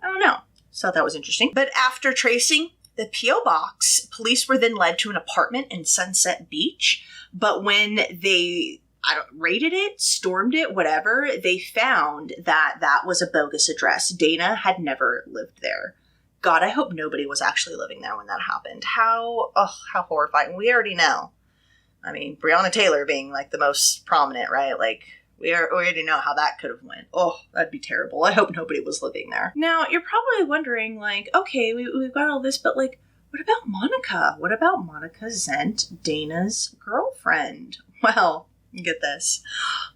I don't know. So that was interesting. But after tracing the P.O. box, police were then led to an apartment in Sunset Beach. But when they raided it, stormed it, whatever, they found that that was a bogus address. Dana had never lived there. God, I hope nobody was actually living there when that happened. How horrifying. We already know. I mean, Breonna Taylor being, like, the most prominent, right? Like, we already know how that could have went. Oh, that'd be terrible. I hope nobody was living there. Now, you're probably wondering, like, okay, we've got all this, but, like, what about Monica? What about Monica Zent, Dana's girlfriend? Well, get this.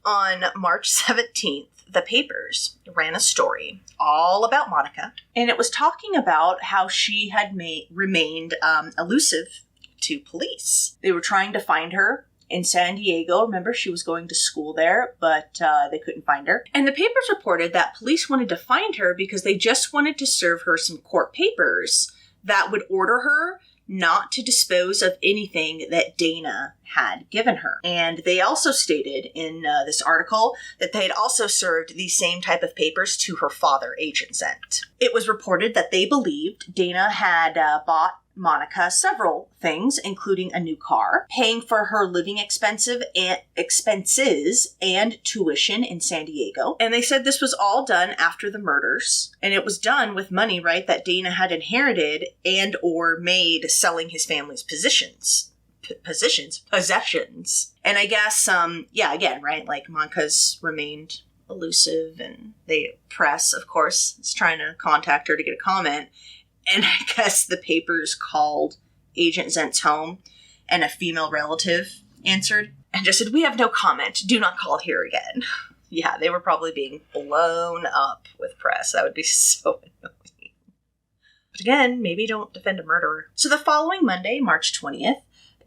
On March 17th, the papers ran a story all about Monica, and it was talking about how she had remained elusive to police. They were trying to find her in San Diego. Remember, she was going to school there, but they couldn't find her. And the papers reported that police wanted to find her because they just wanted to serve her some court papers that would order her not to dispose of anything that Dana had given her. And they also stated in this article that they had also served these same type of papers to her father, Agent Zent. It was reported that they believed Dana had bought Monica several things, including a new car, paying for her living expenses and tuition in San Diego. And they said this was all done after the murders. And it was done with money, right, that Dana had inherited and or made selling his family's possessions. And I guess, again, right, like Monica's remained elusive, and the press, of course, is trying to contact her to get a comment. And I guess the papers called Agent Zent's home, and a female relative answered and just said, "We have no comment. Do not call here again." Yeah, they were probably being blown up with press. That would be so annoying. But again, maybe don't defend a murderer. So the following Monday, March 20th,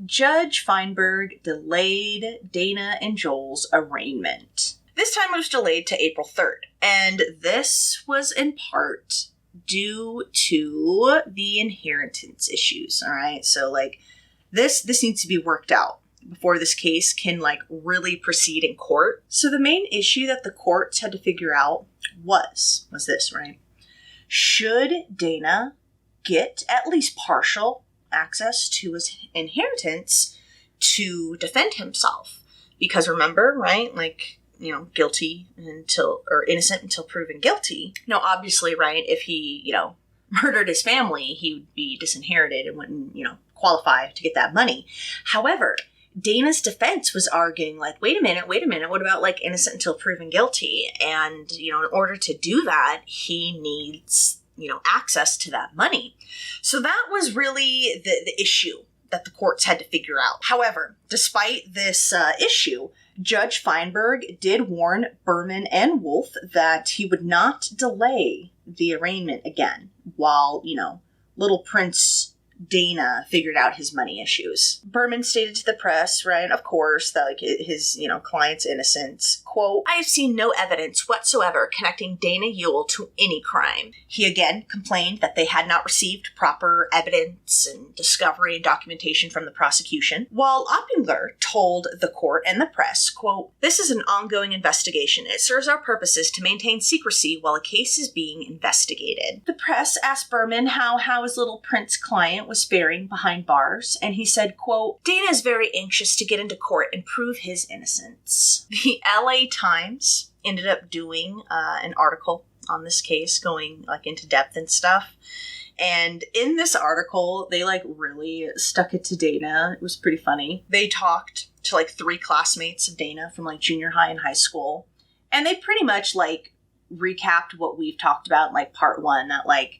Judge Feinberg delayed Dana and Joel's arraignment. This time it was delayed to April 3rd. And this was in part due to the inheritance issues, all right? So, like, this needs to be worked out before this case can, like, really proceed in court. So the main issue that the courts had to figure out was this, right? Should Dana get at least partial access to his inheritance to defend himself? Because remember, right, like, guilty or innocent until proven guilty. Now, obviously, right, if he, murdered his family, he would be disinherited and wouldn't, qualify to get that money. However, Dana's defense was arguing, like, wait a minute, what about, like, innocent until proven guilty? And, in order to do that, he needs, access to that money. So that was really the issue that the courts had to figure out. However, despite this issue, Judge Feinberg did warn Berman and Wolf that he would not delay the arraignment again while, little Prince Dana figured out his money issues. Berman stated to the press, right, of course, that, like, his, client's innocence. Quote, "I have seen no evidence whatsoever connecting Dana Ewell to any crime." He again complained that they had not received proper evidence and discovery and documentation from the prosecution, while Oppinger told the court and the press, quote, "This is an ongoing investigation. It serves our purposes to maintain secrecy while a case is being investigated." The press asked Berman how his little Prince client was faring behind bars, and he said, quote, "Dana is very anxious to get into court and prove his innocence." The LA Times ended up doing an article on this case, going, like, into depth and stuff. And in this article, they, like, really stuck it to Dana. It was pretty funny. They talked to, like, 3 classmates of Dana from, like, junior high and high school. And they pretty much, like, recapped what we've talked about in, like, part 1, that, like,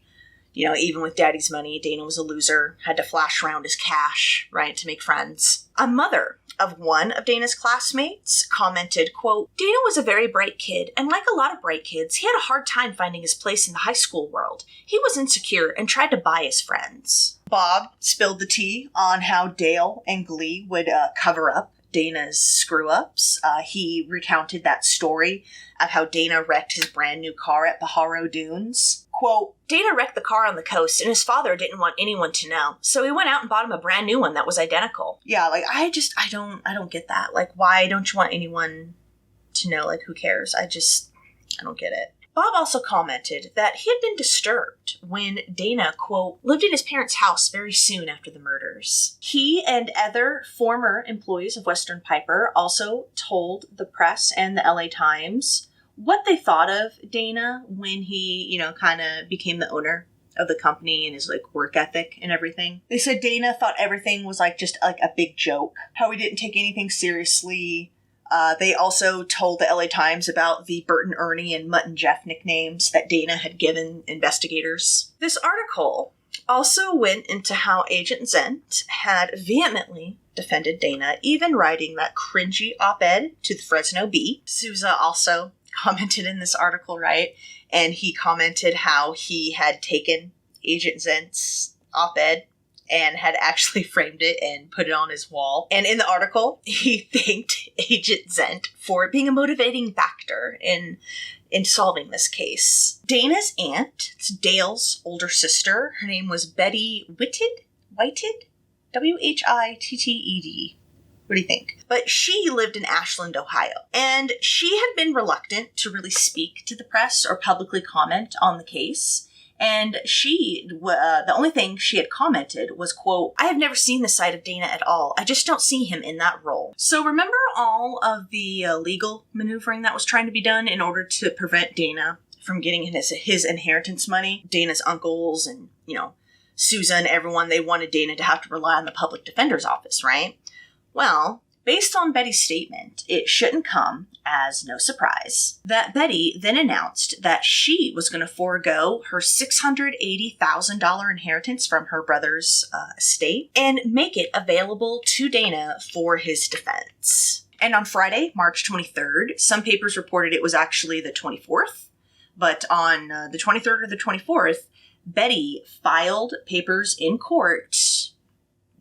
even with Daddy's money, Dana was a loser, had to flash around his cash, right, to make friends. A mother of one of Dana's classmates commented, quote, "Dana was a very bright kid, and like a lot of bright kids, he had a hard time finding his place in the high school world. He was insecure and tried to buy his friends." Bob spilled the tea on how Dale and Glee would cover up Dana's screw-ups. He recounted that story of how Dana wrecked his brand new car at Pajaro Dunes. Quote, "Dana wrecked the car on the coast, and his father didn't want anyone to know, so he went out and bought him a brand new one that was identical." Yeah, like, I don't get that. Like, why don't you want anyone to know? Like, who cares? I don't get it. Bob also commented that he had been disturbed when Dana, quote, "lived in his parents' house very soon after the murders." He and other former employees of Western Piper also told the press and the LA Times what they thought of Dana when he, kind of became the owner of the company and his, like, work ethic and everything. They said Dana thought everything was, like, just, like, a big joke, how he didn't take anything seriously. They also told the LA Times about the Bert and Ernie and Mutt and Jeff nicknames that Dana had given investigators. This article also went into how Agent Zent had vehemently defended Dana, even writing that cringy op-ed to the Fresno Bee. Sousa also commented in this article, right? And he commented how he had taken Agent Zent's op-ed and had actually framed it and put it on his wall. And in the article, he thanked Agent Zent for being a motivating factor in solving this case. Dana's aunt, it's Dale's older sister, her name was Betty Whitted? Whitted? What do you think? But she lived in Ashland, Ohio, and she had been reluctant to really speak to the press or publicly comment on the case. And the only thing she had commented was, quote, "I have never seen the side of Dana at all. I just don't see him in that role." So remember all of the legal maneuvering that was trying to be done in order to prevent Dana from getting his inheritance money? Dana's uncles and, Susan, everyone, they wanted Dana to have to rely on the public defender's office, right? Well, based on Betty's statement, it shouldn't come as no surprise that Betty then announced that she was going to forego her $680,000 inheritance from her brother's estate and make it available to Dana for his defense. And on Friday, March 23rd, some papers reported it was actually the 24th, but on the 23rd or the 24th, Betty filed papers in court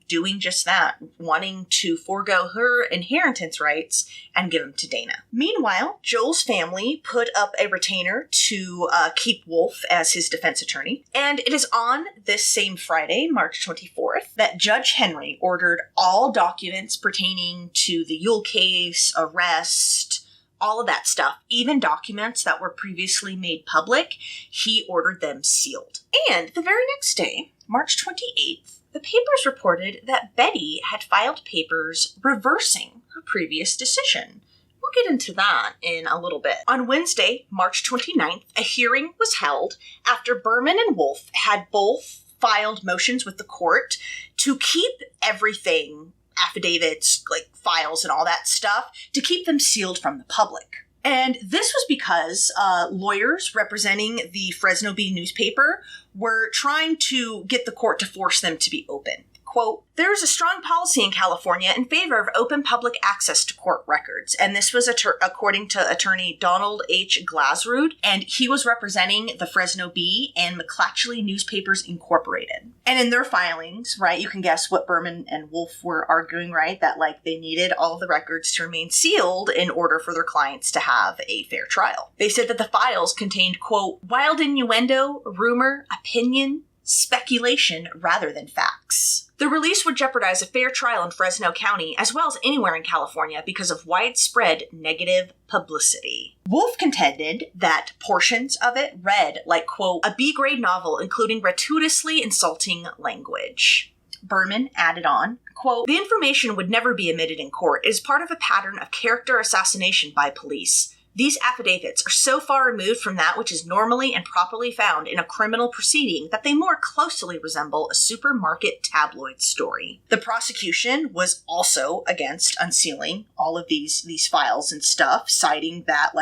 doing just that, wanting to forego her inheritance rights and give them to Dana. Meanwhile, Joel's family put up a retainer to keep Wolf as his defense attorney, and it is on this same Friday, March 24th, that Judge Henry ordered all documents pertaining to the Ewell case, arrest, all of that stuff, even documents that were previously made public, he ordered them sealed. And the very next day, March 28th, the papers reported that Betty had filed papers reversing her previous decision. We'll get into that in a little bit. On Wednesday, March 29th, a hearing was held after Berman and Wolf had both filed motions with the court to keep everything, affidavits, like files and all that stuff, to keep them sealed from the public. And this was because lawyers representing the Fresno Bee newspaper were trying to get the court to force them to be open. Quote, "There is a strong policy in California in favor of open public access to court records." And this was according to attorney Donald H. Glasrud, and he was representing the Fresno Bee and McClatchley Newspapers Incorporated. And in their filings, right, you can guess what Berman and Wolf were arguing, right? That, they needed all of the records to remain sealed in order for their clients to have a fair trial. They said that the files contained, quote, "wild innuendo, rumor, opinion, speculation rather than facts." The release would jeopardize a fair trial in Fresno County, as well as anywhere in California, because of widespread negative publicity. Wolf contended that portions of it read like, quote, "a B-grade novel including gratuitously insulting language." Berman added on, quote, "The information would never be admitted in court. It is part of a pattern of character assassination by police. These affidavits are so far removed from that which is normally and properly found in a criminal proceeding that they more closely resemble a supermarket tabloid story." The prosecution was also against unsealing all of these files and stuff, citing that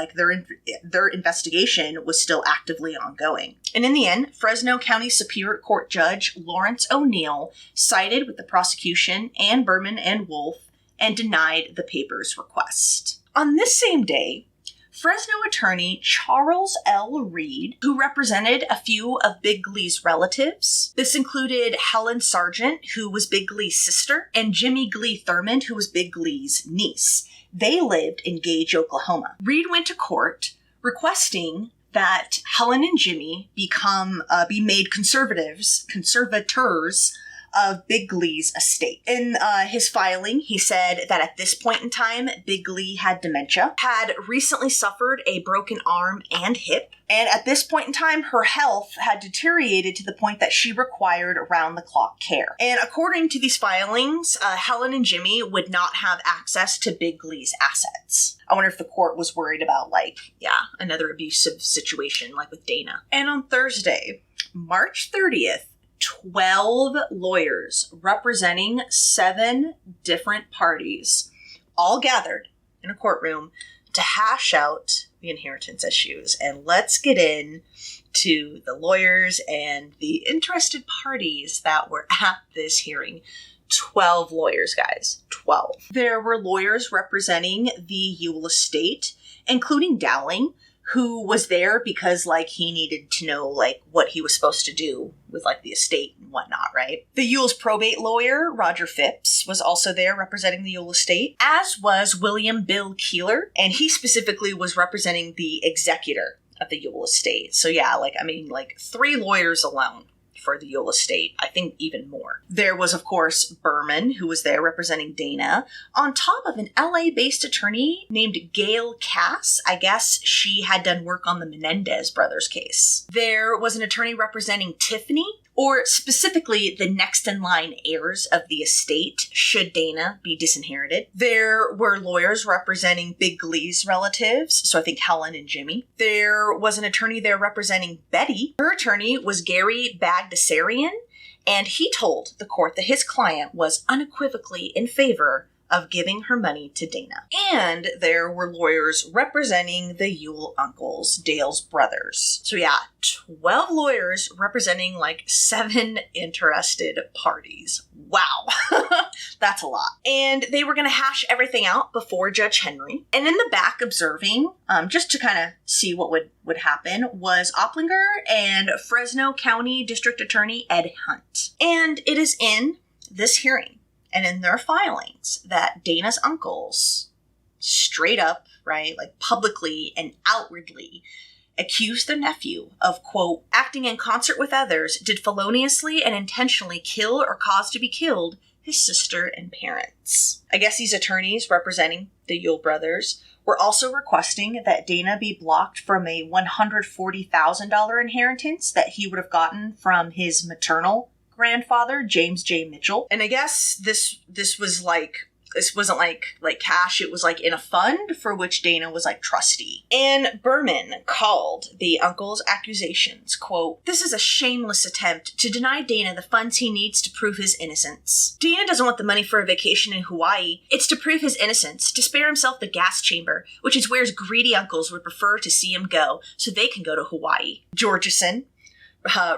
their investigation was still actively ongoing. And in the end, Fresno County Superior Court Judge Lawrence O'Neill sided with the prosecution and Berman and Wolf and denied the paper's request. On this same day, Fresno attorney Charles L. Reed, who represented a few of Big Glee's relatives. This included Helen Sargent, who was Big Glee's sister, and Jimmy Glee Thurmond, who was Big Glee's niece. They lived in Gage, Oklahoma. Reed went to court requesting that Helen and Jimmy be made conservators of Big Glee's estate. In his filing, he said that at this point in time, Big Glee had dementia, had recently suffered a broken arm and hip, and at this point in time, her health had deteriorated to the point that she required around-the-clock care. And according to these filings, Helen and Jimmy would not have access to Big Glee's assets. I wonder if the court was worried about, another abusive situation like with Dana. And on Thursday, March 30th, 12 lawyers representing 7 different parties all gathered in a courtroom to hash out the inheritance issues. And let's get in to the lawyers and the interested parties that were at this hearing. 12 lawyers, guys. 12. There were lawyers representing the Ewell estate, including Dowling, who was there because, he needed to know, what he was supposed to do with, the estate and whatnot, right? The Ewell's probate lawyer, Roger Phipps, was also there representing the Ewell estate, as was William Bill Keeler, and he specifically was representing the executor of the Ewell estate. So, 3 lawyers alone for the Ewell estate. I think even more. There was, of course, Berman, who was there representing Dana, on top of an LA-based attorney named Gail Cass. I guess she had done work on the Menendez brothers case. There was an attorney representing Tiffany, or specifically the next in line heirs of the estate should Dana be disinherited. There were lawyers representing Big Glee's relatives, so I think Helen and Jimmy. There was an attorney there representing Betty. Her attorney was Gary Bagdasarian, and he told the court that his client was unequivocally in favor of giving her money to Dana. And there were lawyers representing the Ewell uncles, Dale's brothers. So yeah, 12 lawyers representing like 7 interested parties. Wow. That's a lot. And they were going to hash everything out before Judge Henry. And in the back observing, just to kind of see what would happen, was Opplinger and Fresno County District Attorney Ed Hunt. And it is in this hearing and in their filings that Dana's uncles straight up, right, like publicly and outwardly accused their nephew of, quote, acting in concert with others, did feloniously and intentionally kill or cause to be killed his sister and parents. I guess these attorneys representing the Ewell brothers were also requesting that Dana be blocked from a $140,000 inheritance that he would have gotten from his maternal grandfather, James J. Mitchell. And I guess this was like, this wasn't like cash, it was like in a fund for which Dana was like trustee. And Berman called the uncle's accusations, quote, "This is a shameless attempt to deny Dana the funds he needs to prove his innocence. Dana doesn't want the money for a vacation in Hawaii. It's to prove his innocence, to spare himself the gas chamber, which is where his greedy uncles would prefer to see him go, so they can go to Hawaii." Georgeson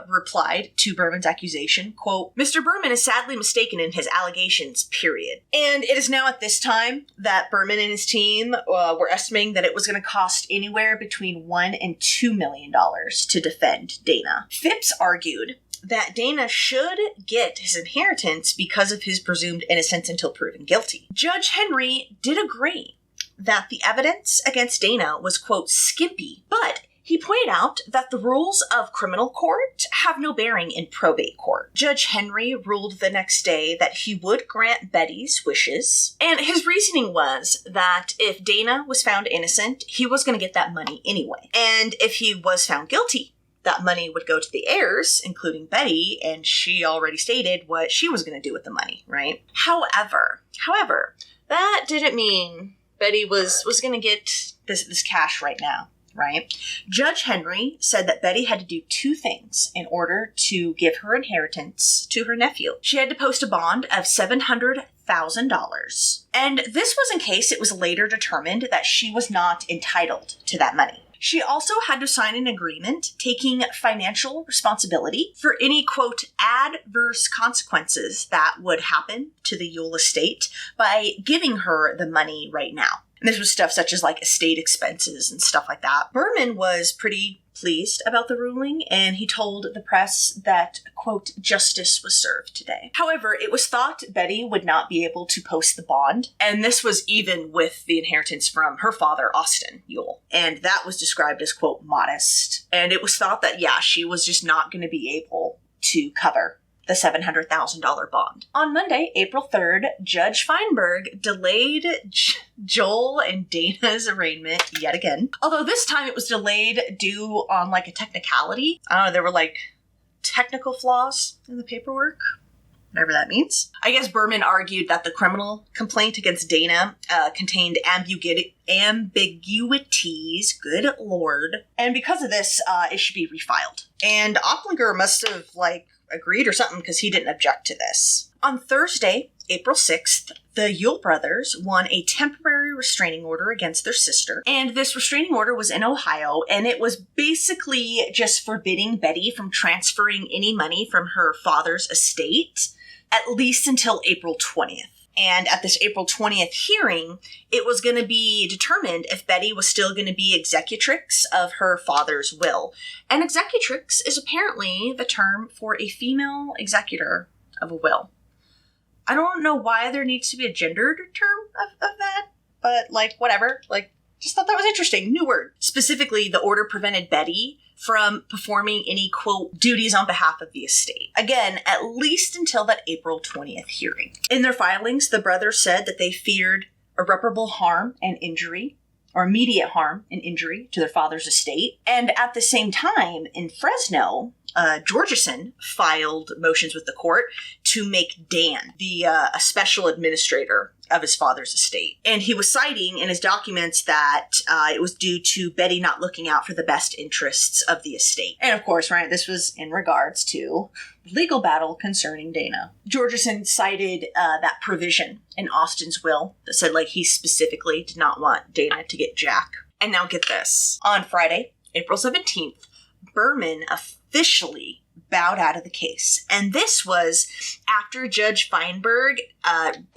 replied to Berman's accusation, quote, "Mr. Berman is sadly mistaken in his allegations, period." And it is now at this time that Berman and his team were estimating that it was going to cost anywhere between $1 and $2 million to defend Dana. Phipps argued that Dana should get his inheritance because of his presumed innocence until proven guilty. Judge Henry did agree that the evidence against Dana was, quote, skimpy, but he pointed out that the rules of criminal court have no bearing in probate court. Judge Henry ruled the next day that he would grant Betty's wishes, and his reasoning was that if Dana was found innocent, he was going to get that money anyway. And if he was found guilty, that money would go to the heirs, including Betty, and she already stated what she was going to do with the money, right? However, that didn't mean Betty was going to get this cash right now. Right? Judge Henry said that Betty had to do 2 things in order to give her inheritance to her nephew. She had to post a bond of $700,000. And this was in case it was later determined that she was not entitled to that money. She also had to sign an agreement taking financial responsibility for any, quote, adverse consequences that would happen to the Ewell estate by giving her the money right now. And this was stuff such as like estate expenses and stuff like that. Berman was pretty pleased about the ruling, and he told the press that, quote, justice was served today. However, it was thought Betty would not be able to post the bond, and this was even with the inheritance from her father, Austin Ewell. And that was described as, quote, modest. And it was thought that, yeah, she was just not going to be able to cover the $700,000 bond. On Monday, April 3rd, Judge Feinberg delayed Joel and Dana's arraignment yet again. Although this time it was delayed due on like a technicality. I don't know, there were like technical flaws in the paperwork. Whatever that means. I guess Berman argued that the criminal complaint against Dana contained ambiguities, good lord. And because of this, it should be refiled. And Opplinger must have agreed or something because he didn't object to this. On Thursday, April 6th, the Ewell brothers won a temporary restraining order against their sister. And this restraining order was in Ohio, and it was basically just forbidding Betty from transferring any money from her father's estate, at least until April 20th. And at this April 20th hearing, it was going to be determined if Betty was still going to be executrix of her father's will. And executrix is apparently the term for a female executor of a will. I don't know why there needs to be a gendered term of that, but whatever. Just thought that was interesting. New word. Specifically, the order prevented Betty from performing any, quote, duties on behalf of the estate. Again, at least until that April 20th hearing. In their filings, the brothers said that they feared irreparable harm and injury, or immediate harm and injury to their father's estate. And at the same time, in Fresno, Georgeson filed motions with the court to make Dan a special administrator of his father's estate. And he was citing in his documents that it was due to Betty not looking out for the best interests of the estate. And of course, right, this was in regards to the legal battle concerning Dana. Georgeson cited that provision in Austin's will that said, like, he specifically did not want Dana to get Jack. And now get this. On Friday, April 17th, Berman officially bowed out of the case. And this was after Judge Feinberg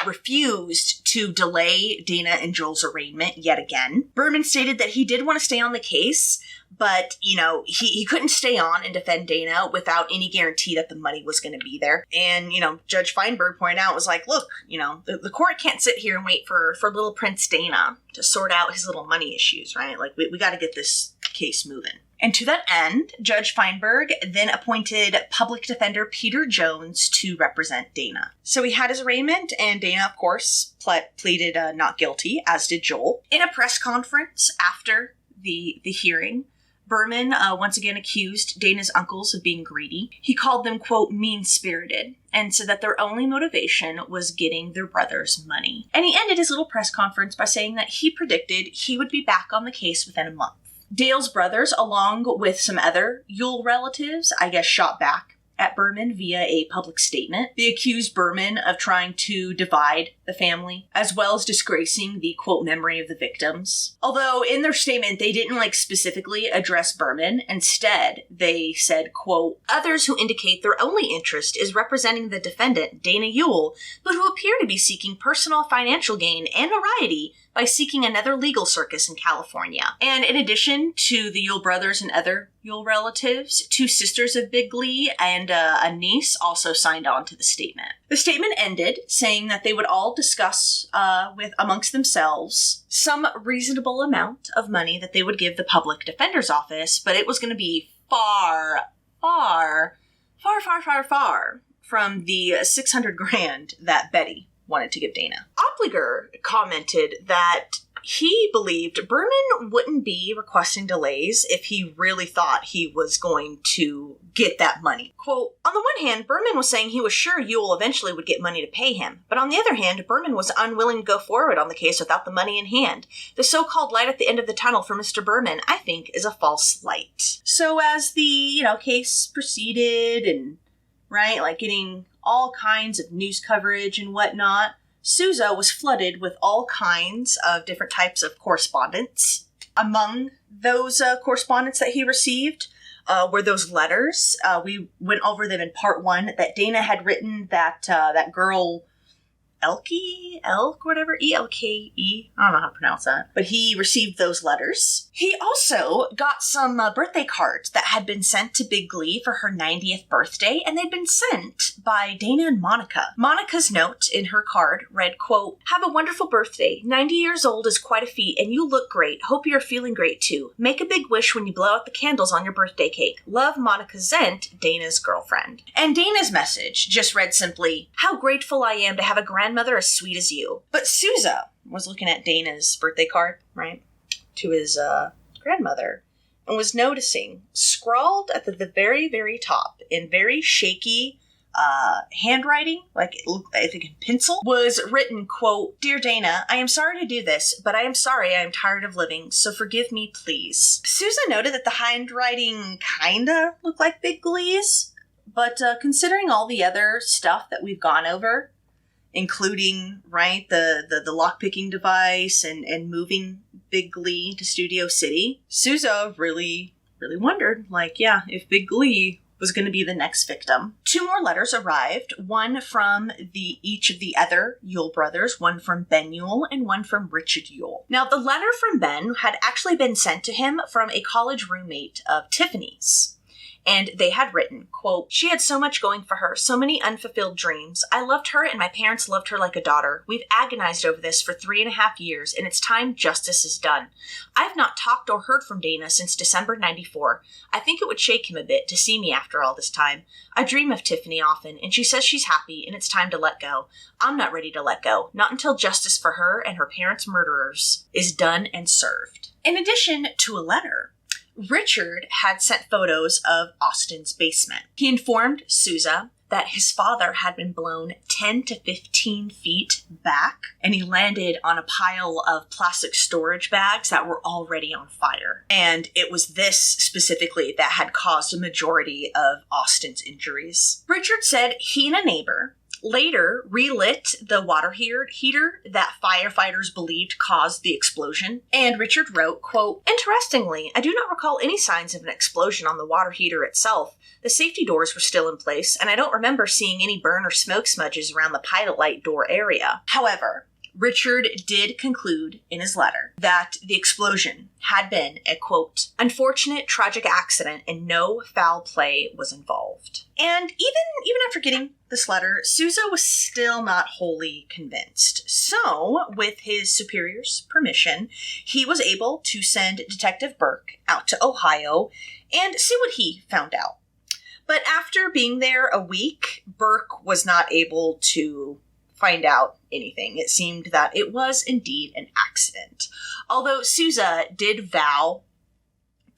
refused to delay Dana and Joel's arraignment yet again. Berman stated that he did want to stay on the case, but, you know, he couldn't stay on and defend Dana without any guarantee that the money was going to be there. And, you know, Judge Feinberg pointed out, was like, look, you know, the court can't sit here and wait for little Prince Dana to sort out his little money issues, right? Like, we got to get this case moving. And to that end, Judge Feinberg then appointed public defender Peter Jones to represent Dana. So he had his arraignment, and Dana, of course, pleaded not guilty, as did Joel. In a press conference after the hearing, Berman once again accused Dana's uncles of being greedy. He called them, quote, mean-spirited, and said that their only motivation was getting their brother's money. And he ended his little press conference by saying that he predicted he would be back on the case within a month. Dale's brothers, along with some other Ewell relatives, I guess, shot back at Berman via a public statement. They accused Berman of trying to divide the family, as well as disgracing the, quote, memory of the victims. Although in their statement, they didn't, specifically address Berman. Instead, they said, quote, others who indicate their only interest is representing the defendant, Dana Ewell, but who appear to be seeking personal financial gain and notoriety by seeking another legal circus in California. And in addition to the Ewell brothers and other Ewell relatives, two sisters of Big Glee and a niece also signed on to the statement. The statement ended saying that they would all discuss amongst themselves some reasonable amount of money that they would give the public defender's office, but it was going to be far from the $600,000 that Betty wanted to give Dana. Opliger commented that he believed Berman wouldn't be requesting delays if he really thought he was going to get that money. Quote, on the one hand, Berman was saying he was sure Ewell eventually would get money to pay him. But on the other hand, Berman was unwilling to go forward on the case without the money in hand. The so-called light at the end of the tunnel for Mr. Berman, I think, is a false light. So as the, case proceeded and, right, getting all kinds of news coverage and whatnot, Sousa was flooded with all kinds of different types of correspondence. Among those correspondence that he received were those letters. We went over them in part 1, that Dana had written that girl Elke, whatever, E-L-K-E, I don't know how to pronounce that, but he received those letters. He also got some birthday cards that had been sent to Big Glee for her 90th birthday, and they'd been sent by Dana and Monica. Monica's note in her card read, quote, have a wonderful birthday. 90 years old is quite a feat, and you look great. Hope you're feeling great, too. Make a big wish when you blow out the candles on your birthday cake. Love, Monica Zent, Dana's girlfriend. And Dana's message just read simply, how grateful I am to have a grandmother as sweet as you. But Sousa was looking at Dana's birthday card, right, to his grandmother, and was noticing, scrawled at the very, very top in very shaky handwriting, like it looked, I think in pencil, was written, quote, Dear Dana, I am sorry to do this, but I am sorry I am tired of living, so forgive me, please. Sousa noted that the handwriting kinda looked like Big Glee's, but considering all the other stuff that we've gone over, including, right, the lock-picking device and moving Big Glee to Studio City, Sousa really wondered, if Big Glee was going to be the next victim. 2 more letters arrived, one from each of the other Ewell brothers, one from Ben Ewell and one from Richard Ewell. Now, the letter from Ben had actually been sent to him from a college roommate of Tiffany's. and they had written, quote, "She had so much going for her, so many unfulfilled dreams. I loved her and my parents loved her like a daughter. We've agonized over this for 3.5 years, and it's time justice is done. I've not talked or heard from Dana since December 94. I think it would shake him a bit to see me after all this time. I dream of Tiffany often, and she says she's happy and it's time to let go. I'm not ready to let go, not until justice for her and her parents' murderers is done and served." In addition to a letter, Richard had sent photos of Austin's basement. He informed Sousa that his father had been blown 10 to 15 feet back, and he landed on a pile of plastic storage bags that were already on fire. And it was this specifically that had caused a majority of Austin's injuries. Richard said he and a neighbor later relit the water heater that firefighters believed caused the explosion. And Richard wrote, quote, "Interestingly, I do not recall any signs of an explosion on the water heater itself. The safety doors were still in place, and I don't remember seeing any burn or smoke smudges around the pilot light door area." However, Richard did conclude in his letter that the explosion had been a, quote, "unfortunate, tragic accident and no foul play was involved." And even after getting this letter, Sousa was still not wholly convinced. So, with his superior's permission, he was able to send Detective Burke out to Ohio and see what he found out. But after being there a week, Burke was not able to find out anything. It seemed that it was indeed an accident. Although Sousa did vow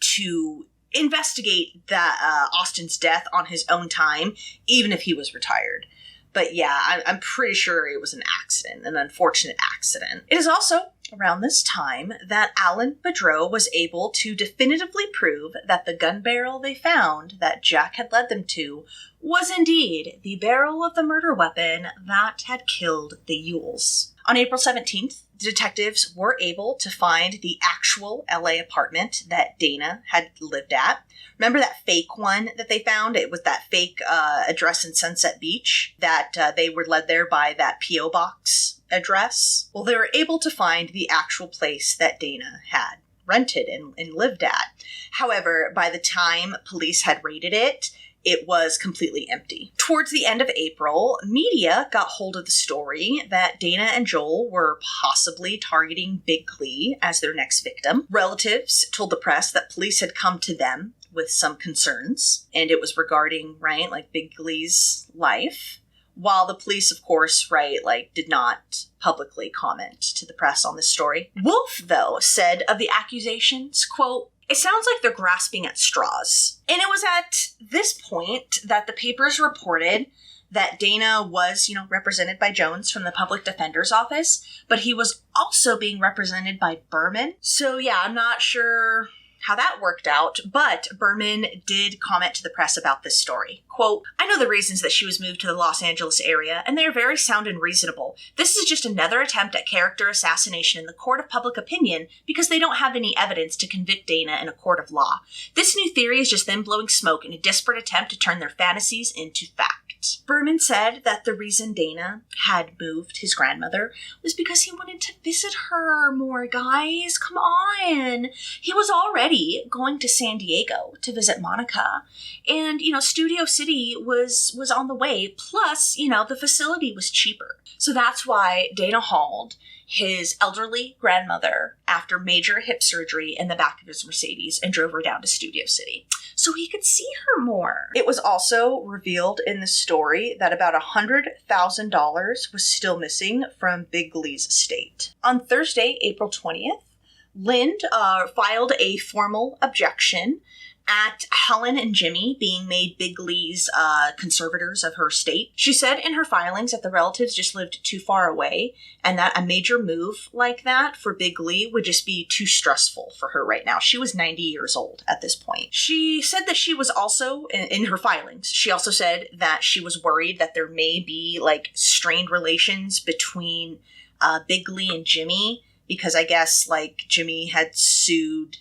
to investigate Austin's death on his own time, even if he was retired. But yeah, I'm pretty sure it was an accident, an unfortunate accident. It is also around this time that Alan Boudreau was able to definitively prove that the gun barrel they found that Jack had led them to was indeed the barrel of the murder weapon that had killed the Ewells. On April 17th, detectives were able to find the actual LA apartment that Dana had lived at. Remember that fake one that they found? It was that fake address in Sunset Beach that they were led there by that P.O. box address. Well, they were able to find the actual place that Dana had rented and lived at. However, by the time police had raided it, it was completely empty. Towards the end of April, media got hold of the story that Dana and Joel were possibly targeting Big Glee as their next victim. Relatives told the press that police had come to them with some concerns, and it was regarding, Big Glee's life. While the police, of course, did not publicly comment to the press on this story. Wolf, though, said of the accusations, quote, "It sounds like they're grasping at straws." And it was at this point that the papers reported that Dana was, represented by Jones from the public defender's office, but he was also being represented by Berman. So yeah, I'm not sure how that worked out, but Berman did comment to the press about this story. Quote, "I know the reasons that she was moved to the Los Angeles area, and they are very sound and reasonable. This is just another attempt at character assassination in the court of public opinion because they don't have any evidence to convict Dana in a court of law. This new theory is just them blowing smoke in a desperate attempt to turn their fantasies into fact." Berman said that the reason Dana had moved his grandmother was because he wanted to visit her more, guys. Come on. He was already going to San Diego to visit Monica. And, Studio City was on the way. Plus, the facility was cheaper. So that's why Dana hauled his elderly grandmother after major hip surgery in the back of his Mercedes and drove her down to Studio City so he could see her more. It was also revealed in the story that about $100,000 was still missing from Big Glee's estate. On Thursday, April 20th, Lind filed a formal objection at Helen and Jimmy being made Big Glee's conservators of her estate. She said in her filings that the relatives just lived too far away and that a major move like that for Big Glee would just be too stressful for her right now. She was 90 years old at this point. She said that she was also, in her filings, she also said that she was worried that there may be strained relations between Big Glee and Jimmy because I guess Jimmy had sued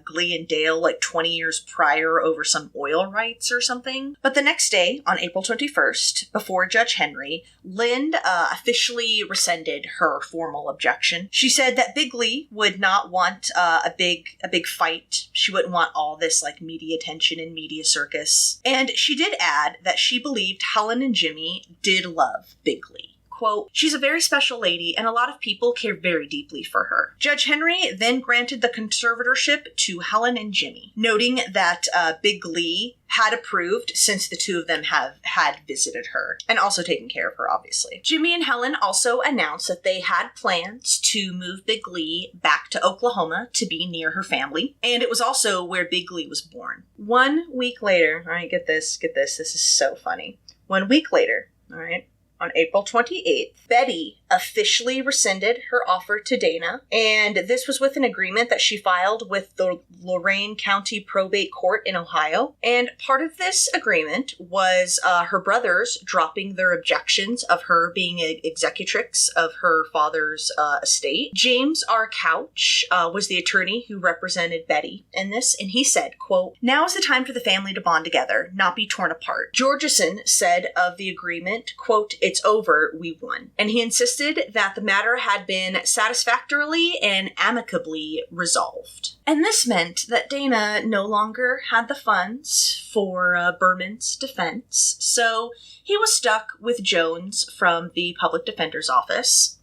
Glee and Dale like 20 years prior over some oil rights or something. But the next day, on April 21st, before Judge Henry, Lind officially rescinded her formal objection. She said that Big Glee would not want a big fight. She wouldn't want all this like media attention and media circus. And she did add that she believed Helen and Jimmy did love Big Glee. Quote, she's a very special lady, and a lot of people care very deeply for her. Judge Henry then granted the conservatorship to Helen and Jimmy, noting that Big Glee had approved since the two of them had visited her, and also taken care of her, obviously. Jimmy and Helen also announced that they had plans to move Big Glee back to Oklahoma to be near her family, and it was also where Big Glee was born. 1 week later, all right, get this, this is so funny. 1 week later, all right, on April 28th, Betty officially rescinded her offer to Dana, and this was with an agreement that she filed with the Lorain County Probate Court in Ohio. And part of this agreement was her brothers dropping their objections of her being an executrix of her father's estate. James R. Couch was the attorney who represented Betty in this, and he said, quote, now is the time for the family to bond together, not be torn apart. Georgeson said of the agreement, quote, it's over, we won. And he insisted that the matter had been satisfactorily and amicably resolved. And this meant that Dana no longer had the funds for Berman's defense, so he was stuck with Jones from the public defender's office.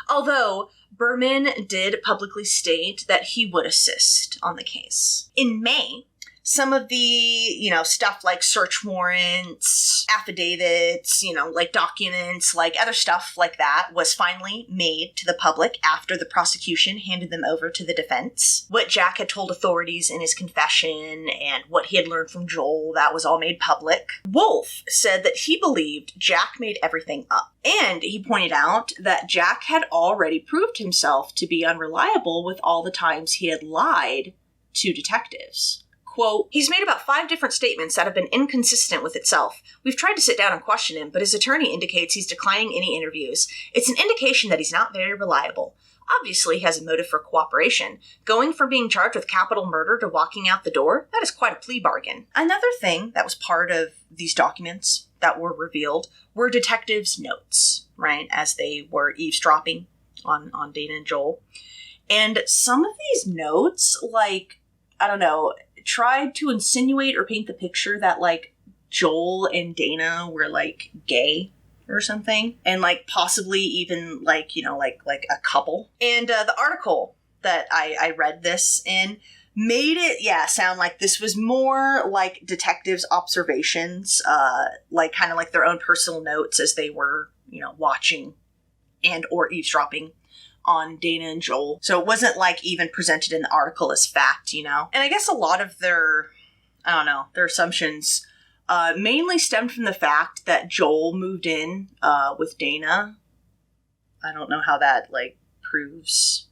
Although Berman did publicly state that he would assist on the case. In May, some of the, stuff like search warrants, affidavits, like documents, like other stuff like that was finally made to the public after the prosecution handed them over to the defense. What Jack had told authorities in his confession and what he had learned from Joel, that was all made public. Wolf said that he believed Jack made everything up. And he pointed out that Jack had already proved himself to be unreliable with all the times he had lied to detectives. Quote, he's made about 5 different statements that have been inconsistent with itself. We've tried to sit down and question him, but his attorney indicates he's declining any interviews. It's an indication that he's not very reliable. Obviously, he has a motive for cooperation. Going from being charged with capital murder to walking out the door, that is quite a plea bargain. Another thing that was part of these documents that were revealed were detectives' notes, right, as they were eavesdropping on Dana and Joel. And some of these notes, tried to insinuate or paint the picture that, Joel and Dana were, gay or something. And, possibly even, a couple. And the article that I read this in made it, sound like this was more like detectives' observations, kind of like their own personal notes as they were, watching and or eavesdropping on Dana and Joel. So it wasn't even presented in the article as fact, And I guess a lot of their assumptions mainly stemmed from the fact that Joel moved in with Dana. I don't know how that proves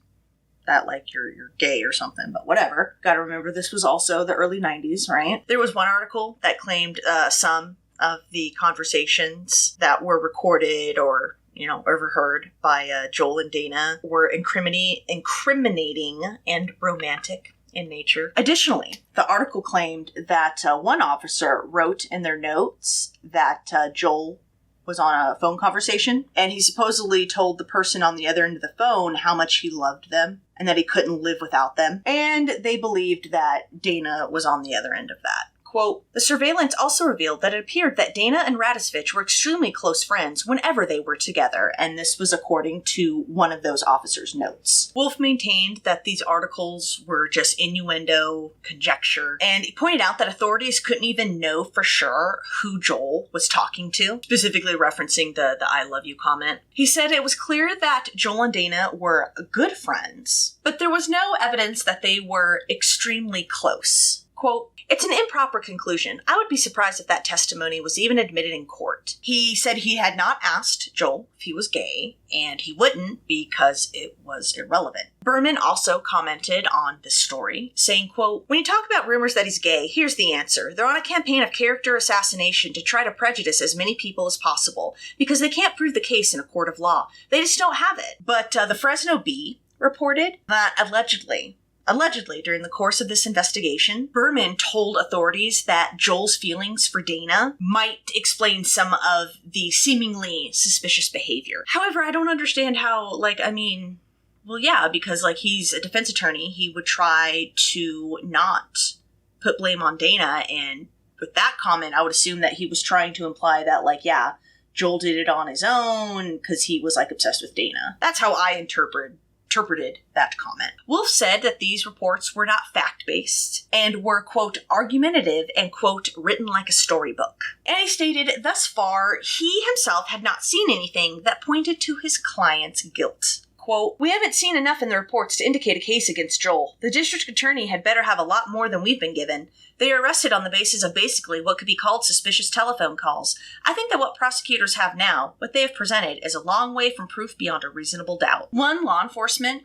that you're gay or something, but whatever. Gotta remember this was also the early 90s, right? There was one article that claimed some of the conversations that were recorded or overheard by Joel and Dana were incriminating and romantic in nature. Additionally, the article claimed that one officer wrote in their notes that Joel was on a phone conversation, and he supposedly told the person on the other end of the phone how much he loved them and that he couldn't live without them. And they believed that Dana was on the other end of that. Quote, the surveillance also revealed that it appeared that Dana and Radovcich were extremely close friends whenever they were together, and this was according to one of those officers' notes. Wolf maintained that these articles were just innuendo, conjecture, and he pointed out that authorities couldn't even know for sure who Joel was talking to, specifically referencing the I love you comment. He said it was clear that Joel and Dana were good friends, but there was no evidence that they were extremely close. Quote, it's an improper conclusion. I would be surprised if that testimony was even admitted in court. He said he had not asked Joel if he was gay, and he wouldn't because it was irrelevant. Berman also commented on this story, saying, quote, when you talk about rumors that he's gay, here's the answer. They're on a campaign of character assassination to try to prejudice as many people as possible, because they can't prove the case in a court of law. They just don't have it. But the Fresno Bee reported that allegedly Allegedly, during the course of this investigation, Berman told authorities that Joel's feelings for Dana might explain some of the seemingly suspicious behavior. However, I don't understand how, well, yeah, because, he's a defense attorney. He would try to not put blame on Dana, and with that comment, I would assume that he was trying to imply that, Joel did it on his own because he was, obsessed with Dana. That's how I interpreted that comment. Wolf said that these reports were not fact-based and were, quote, argumentative and, quote, written like a storybook. And he stated, thus far, he himself had not seen anything that pointed to his client's guilt. Quote, we haven't seen enough in the reports to indicate a case against Joel. The district attorney had better have a lot more than we've been given. They are arrested on the basis of basically what could be called suspicious telephone calls. I think that what prosecutors have now, what they have presented, is a long way from proof beyond a reasonable doubt. One law enforcement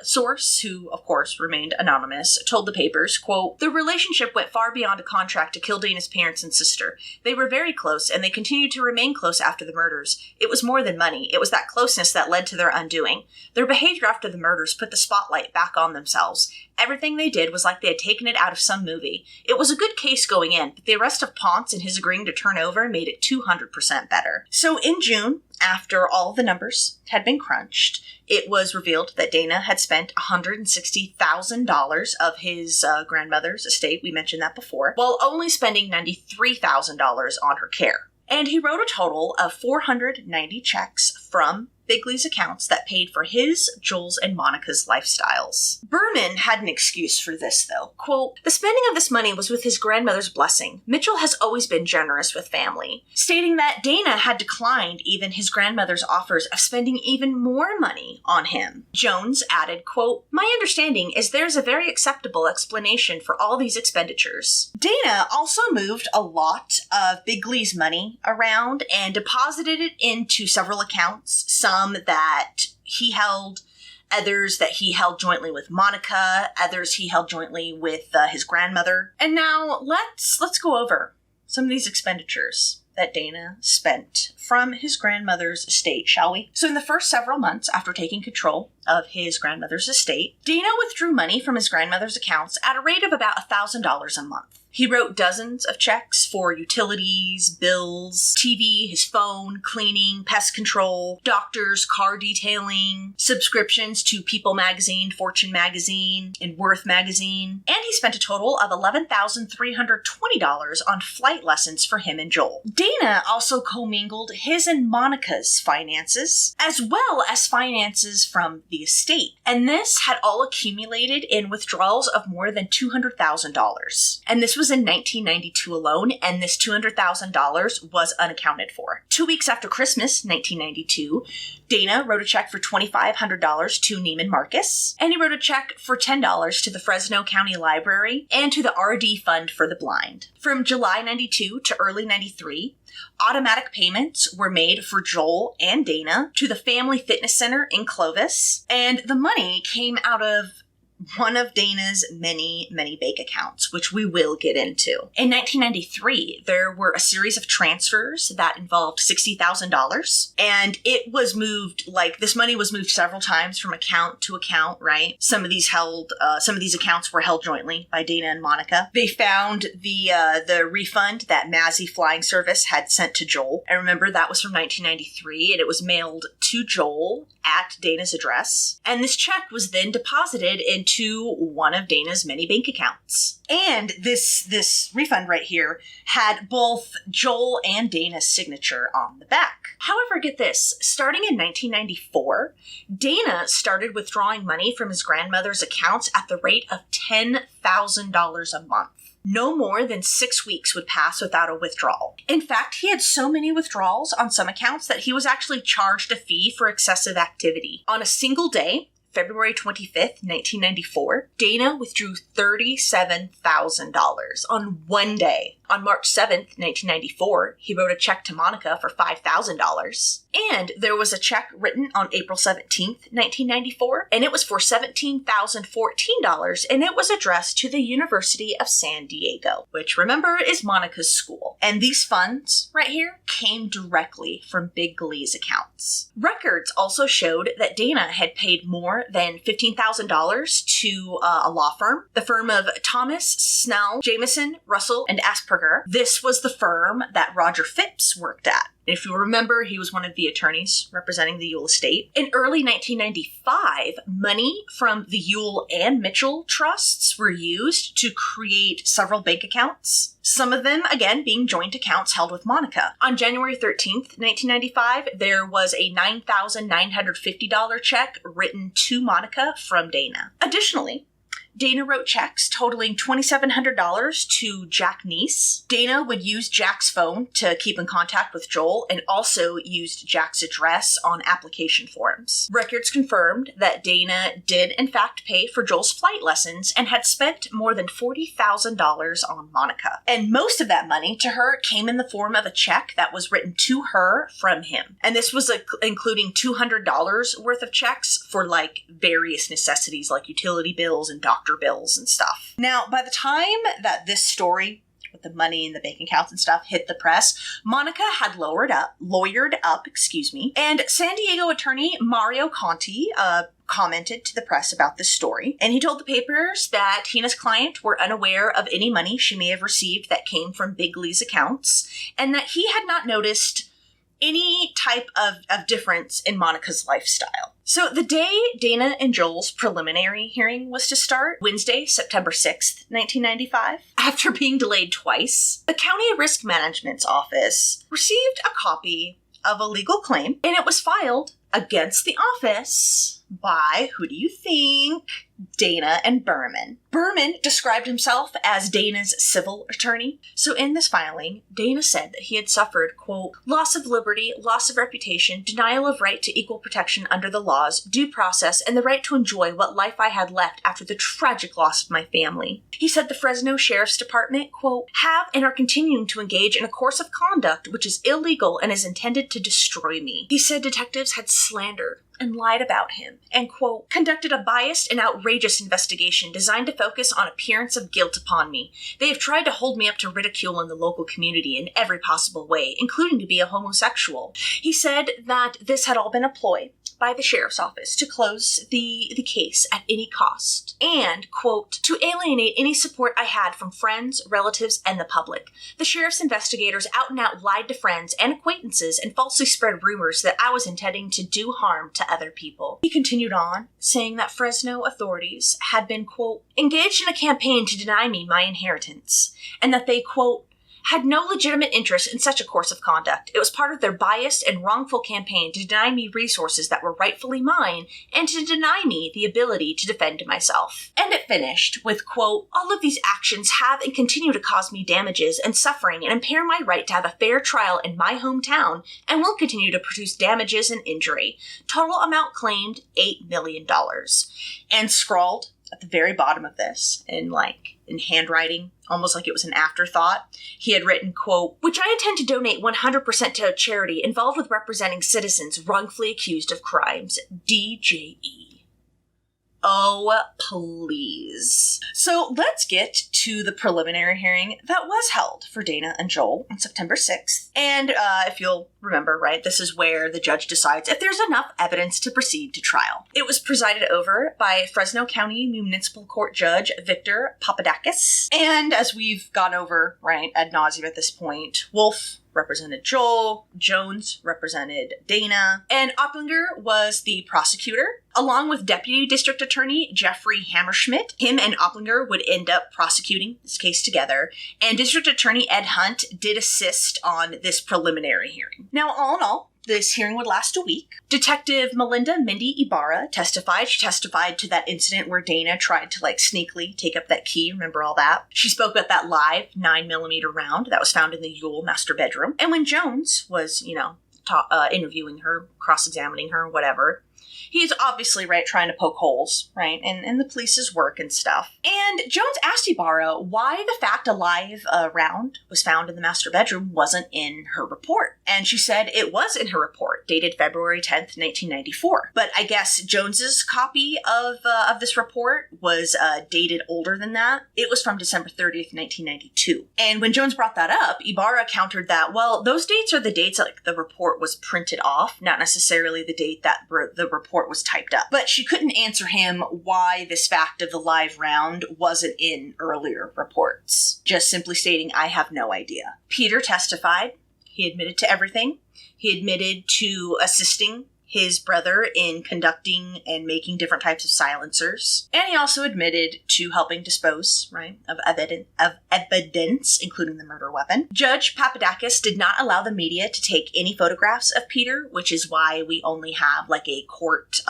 source, who of course remained anonymous, told the papers, quote, the relationship went far beyond a contract to kill Dana's parents and sister. They were very close, and they continued to remain close after the murders. It was more than money. It was that closeness that led to their undoing. Their behavior after the murders put the spotlight back on themselves. Everything they did was like they had taken it out of some movie. It was a good case going in, but the arrest of Ponce and his agreeing to turn over made it 200% better. So in June, after all of the numbers had been crunched, it was revealed that Dana had spent $160,000 of his grandmother's estate, we mentioned that before, while only spending $93,000 on her care. And he wrote a total of 490 checks from Bigley's accounts that paid for his, Joel's, and Monica's lifestyles. Berman had an excuse for this, though. Quote, the spending of this money was with his grandmother's blessing. Mitchell has always been generous with family, stating that Dana had declined even his grandmother's offers of spending even more money on him. Jones added, quote, my understanding is there's a very acceptable explanation for all these expenditures. Dana also moved a lot of Bigley's money around and deposited it into several accounts, some that he held, others that he held jointly with Monica, others he held jointly with his grandmother. And now let's go over some of these expenditures that Dana spent from his grandmother's estate, shall we? So in the first several months after taking control of his grandmother's estate, Dana withdrew money from his grandmother's accounts at a rate of about $1,000 a month. He wrote dozens of checks for utilities, bills, TV, his phone, cleaning, pest control, doctors, car detailing, subscriptions to People magazine, Fortune magazine, and Worth magazine. And he spent a total of $11,320 on flight lessons for him and Joel. Dana also commingled his and Monica's finances, as well as finances from the estate. And this had all accumulated in withdrawals of more than $200,000. And this was in 1992 alone, and this $200,000 was unaccounted for. 2 weeks after Christmas, 1992, Dana wrote a check for $2,500 to Neiman Marcus, and he wrote a check for $10 to the Fresno County Library and to the RD Fund for the Blind. From July 92 to early 93, automatic payments were made for Joel and Dana to the Family Fitness Center in Clovis, and the money came out of one of Dana's many, many bank accounts, which we will get into. In 1993, there were a series of transfers that involved $60,000, and it was moved, this money was moved several times from account to account, right? Some of these accounts were held jointly by Dana and Monica. They found the refund that Massey Flying Service had sent to Joel. And remember, that was from 1993, and it was mailed to Joel at Dana's address. And this check was then deposited into one of Dana's many bank accounts. And this refund right here had both Joel and Dana's signature on the back. However, get this, starting in 1994, Dana started withdrawing money from his grandmother's accounts at the rate of $10,000 a month. No more than 6 weeks would pass without a withdrawal. In fact, he had so many withdrawals on some accounts that he was actually charged a fee for excessive activity. On a single day, February 25th, 1994, Dana withdrew $37,000 on one day. On March 7th, 1994, he wrote a check to Monica for $5,000. And there was a check written on April 17th, 1994, and it was for $17,014, and it was addressed to the University of San Diego, which, remember, is Monica's school. And these funds, right here, came directly from Big Glee's accounts. Records also showed that Dana had paid more than $15,000 to a law firm, the firm of Thomas, Snell, Jameson, Russell, and Asperger. This was the firm that Roger Phipps worked at. If you remember, he was one of the attorneys representing the Ewell estate. In early 1995, money from the Ewell and Mitchell trusts were used to create several bank accounts, some of them, again, being joint accounts held with Monica. On January 13th, 1995, there was a $9,950 check written to Monica from Dana. Additionally, Dana wrote checks totaling $2,700 to Jack Neese. Dana would use Jack's phone to keep in contact with Joel and also used Jack's address on application forms. Records confirmed that Dana did in fact pay for Joel's flight lessons and had spent more than $40,000 on Monica. And most of that money to her came in the form of a check that was written to her from him. And this was including $200 worth of checks for various necessities like utility bills and doctor bills and stuff. Now, by the time that this story with the money and the bank accounts and stuff hit the press, Monica had lawyered up, and San Diego attorney Mario Conti commented to the press about this story, and he told the papers that he and his client were unaware of any money she may have received that came from Big Glee's accounts, and that he had not noticed any type of difference in Monica's lifestyle. So the day Dana and Joel's preliminary hearing was to start, Wednesday, September 6th, 1995, after being delayed twice, the County Risk Management's office received a copy of a legal claim, and it was filed against the office by, who do you think? Dana and Berman. Berman described himself as Dana's civil attorney. So in this filing, Dana said that he had suffered, quote, loss of liberty, loss of reputation, denial of right to equal protection under the laws, due process, and the right to enjoy what life I had left after the tragic loss of my family. He said the Fresno Sheriff's Department, quote, have and are continuing to engage in a course of conduct which is illegal and is intended to destroy me. He said detectives had slandered and lied about him, and, quote, conducted a biased and outrageous investigation designed to focus on appearance of guilt upon me. They have tried to hold me up to ridicule in the local community in every possible way, including to be a homosexual. He said that this had all been a ploy by the sheriff's office to close the case at any cost, and, quote, to alienate any support I had from friends, relatives, and the public. The sheriff's investigators out and out lied to friends and acquaintances and falsely spread rumors that I was intending to do harm to other people. He continued on, saying that Fresno authorities had been, quote, engaged in a campaign to deny me my inheritance, and that they, quote, had no legitimate interest in such a course of conduct. It was part of their biased and wrongful campaign to deny me resources that were rightfully mine and to deny me the ability to defend myself. And it finished with, quote, all of these actions have and continue to cause me damages and suffering and impair my right to have a fair trial in my hometown and will continue to produce damages and injury. Total amount claimed, $8 million. And scrawled at the very bottom of this in handwriting, almost like it was an afterthought, he had written, quote, which I intend to donate 100% to a charity involved with representing citizens wrongfully accused of crimes. DJE. Oh, please. So let's get to the preliminary hearing that was held for Dana and Joel on September 6th. And if you'll remember, right, this is where the judge decides if there's enough evidence to proceed to trial. It was presided over by Fresno County Municipal Court Judge Victor Papadakis. And as we've gone over, right, ad nauseum at this point, Wolf represented Joel, Jones represented Dana, and Opplinger was the prosecutor, along with Deputy District Attorney Jeffrey Hammerschmidt. Him and Opplinger would end up prosecuting this case together, and District Attorney Ed Hunt did assist on this preliminary hearing. Now, all in all, this hearing would last a week. Detective Melinda Mindy Ibarra testified. She testified to that incident where Dana tried to sneakily take up that key. Remember all that? She spoke about that live 9mm round that was found in the Ewell master bedroom. And when Jones was, interviewing her, cross-examining her, whatever, He's obviously, right, trying to poke holes, right, in the police's work and stuff. And Jones asked Ibarra why the fact a live round was found in the master bedroom wasn't in her report. And she said it was in her report, dated February 10th, 1994. But I guess Jones's copy of this report was dated older than that. It was from December 30th, 1992. And when Jones brought that up, Ibarra countered that, well, those dates are the dates like the report was printed off, not necessarily the date that the report was typed up. But she couldn't answer him why this fact of the live round wasn't in earlier reports, just simply stating, I have no idea. Peter testified. He admitted to everything. He admitted to assisting his brother in conducting and making different types of silencers. And he also admitted to helping dispose, right, of evidence, including the murder weapon. Judge Papadakis did not allow the media to take any photographs of Peter, which is why we only have like a court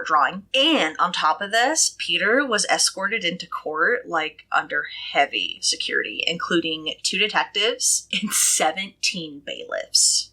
drawing. And on top of this, Peter was escorted into court like under heavy security, including 2 detectives and 17 bailiffs.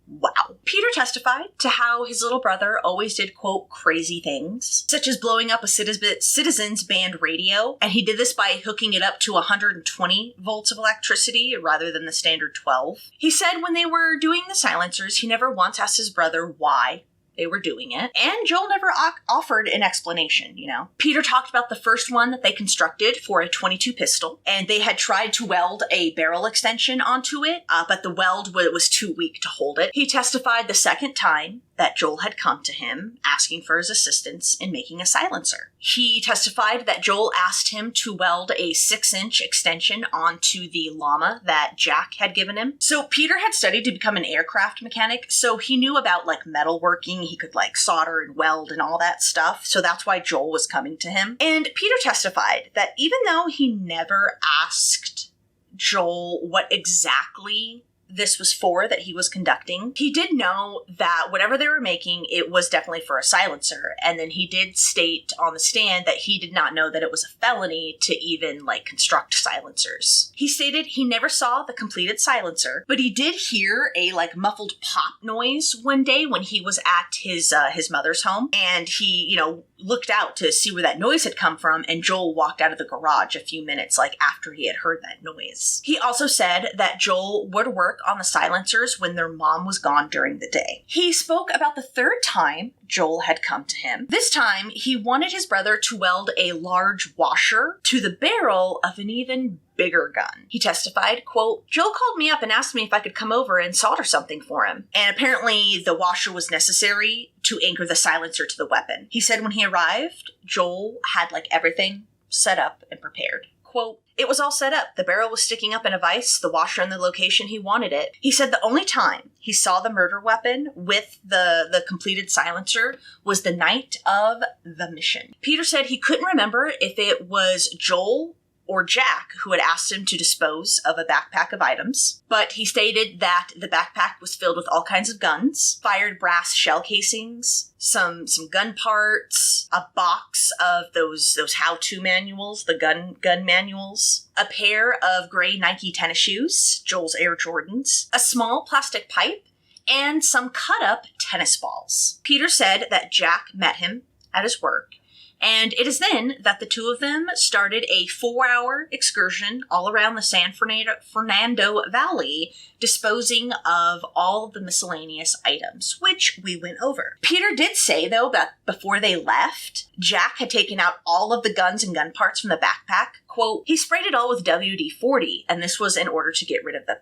Wow. Peter testified to how his little brother always did, quote, crazy things, such as blowing up a citizens band radio, and he did this by hooking it up to 120 volts of electricity rather than the standard 12. He said when they were doing the silencers, he never once asked his brother why they were doing it, and Joel never offered an explanation, you know. Peter talked about the first one that they constructed for a .22 pistol, and they had tried to weld a barrel extension onto it, but the weld was too weak to hold it. He testified the second time that Joel had come to him asking for his assistance in making a silencer. He testified that Joel asked him to weld a 6-inch extension onto the llama that Jack had given him. So Peter had studied to become an aircraft mechanic, so he knew about like metalworking. He could like solder and weld and all that stuff. So that's why Joel was coming to him. And Peter testified that even though he never asked Joel what exactly this was for that he was conducting, he did know that whatever they were making, it was definitely for a silencer. And then he did state on the stand that he did not know that it was a felony to even like construct silencers. He stated he never saw the completed silencer, but he did hear a like muffled pop noise one day when he was at his mother's home, and he, you know, looked out to see where that noise had come from, and Joel walked out of the garage a few minutes like after he had heard that noise. He also said that Joel would work on the silencers when their mom was gone during the day. He spoke about the third time Joel had come to him. This time, he wanted his brother to weld a large washer to the barrel of an even bigger gun. He testified, quote, Joel called me up and asked me if I could come over and solder something for him. And apparently the washer was necessary to anchor the silencer to the weapon. He said when he arrived, Joel had like everything set up and prepared. Quote, it was all set up. The barrel was sticking up in a vise, the washer in the location he wanted it. He said the only time he saw the murder weapon with the completed silencer was the night of the mission. Peter said he couldn't remember if it was Joel or Jack who had asked him to dispose of a backpack of items, but he stated that the backpack was filled with all kinds of guns, fired brass shell casings, some gun parts, a box of those how-to manuals, the gun manuals, a pair of gray Nike tennis shoes, Joel's Air Jordans, a small plastic pipe, and some cut-up tennis balls. Peter said that Jack met him at his work, and it is then that the two of them started a 4-hour excursion all around the San Fernando Valley, disposing of all of the miscellaneous items, which we went over. Peter did say, though, that before they left, Jack had taken out all of the guns and gun parts from the backpack. Quote, he sprayed it all with WD-40, and this was in order to get rid of the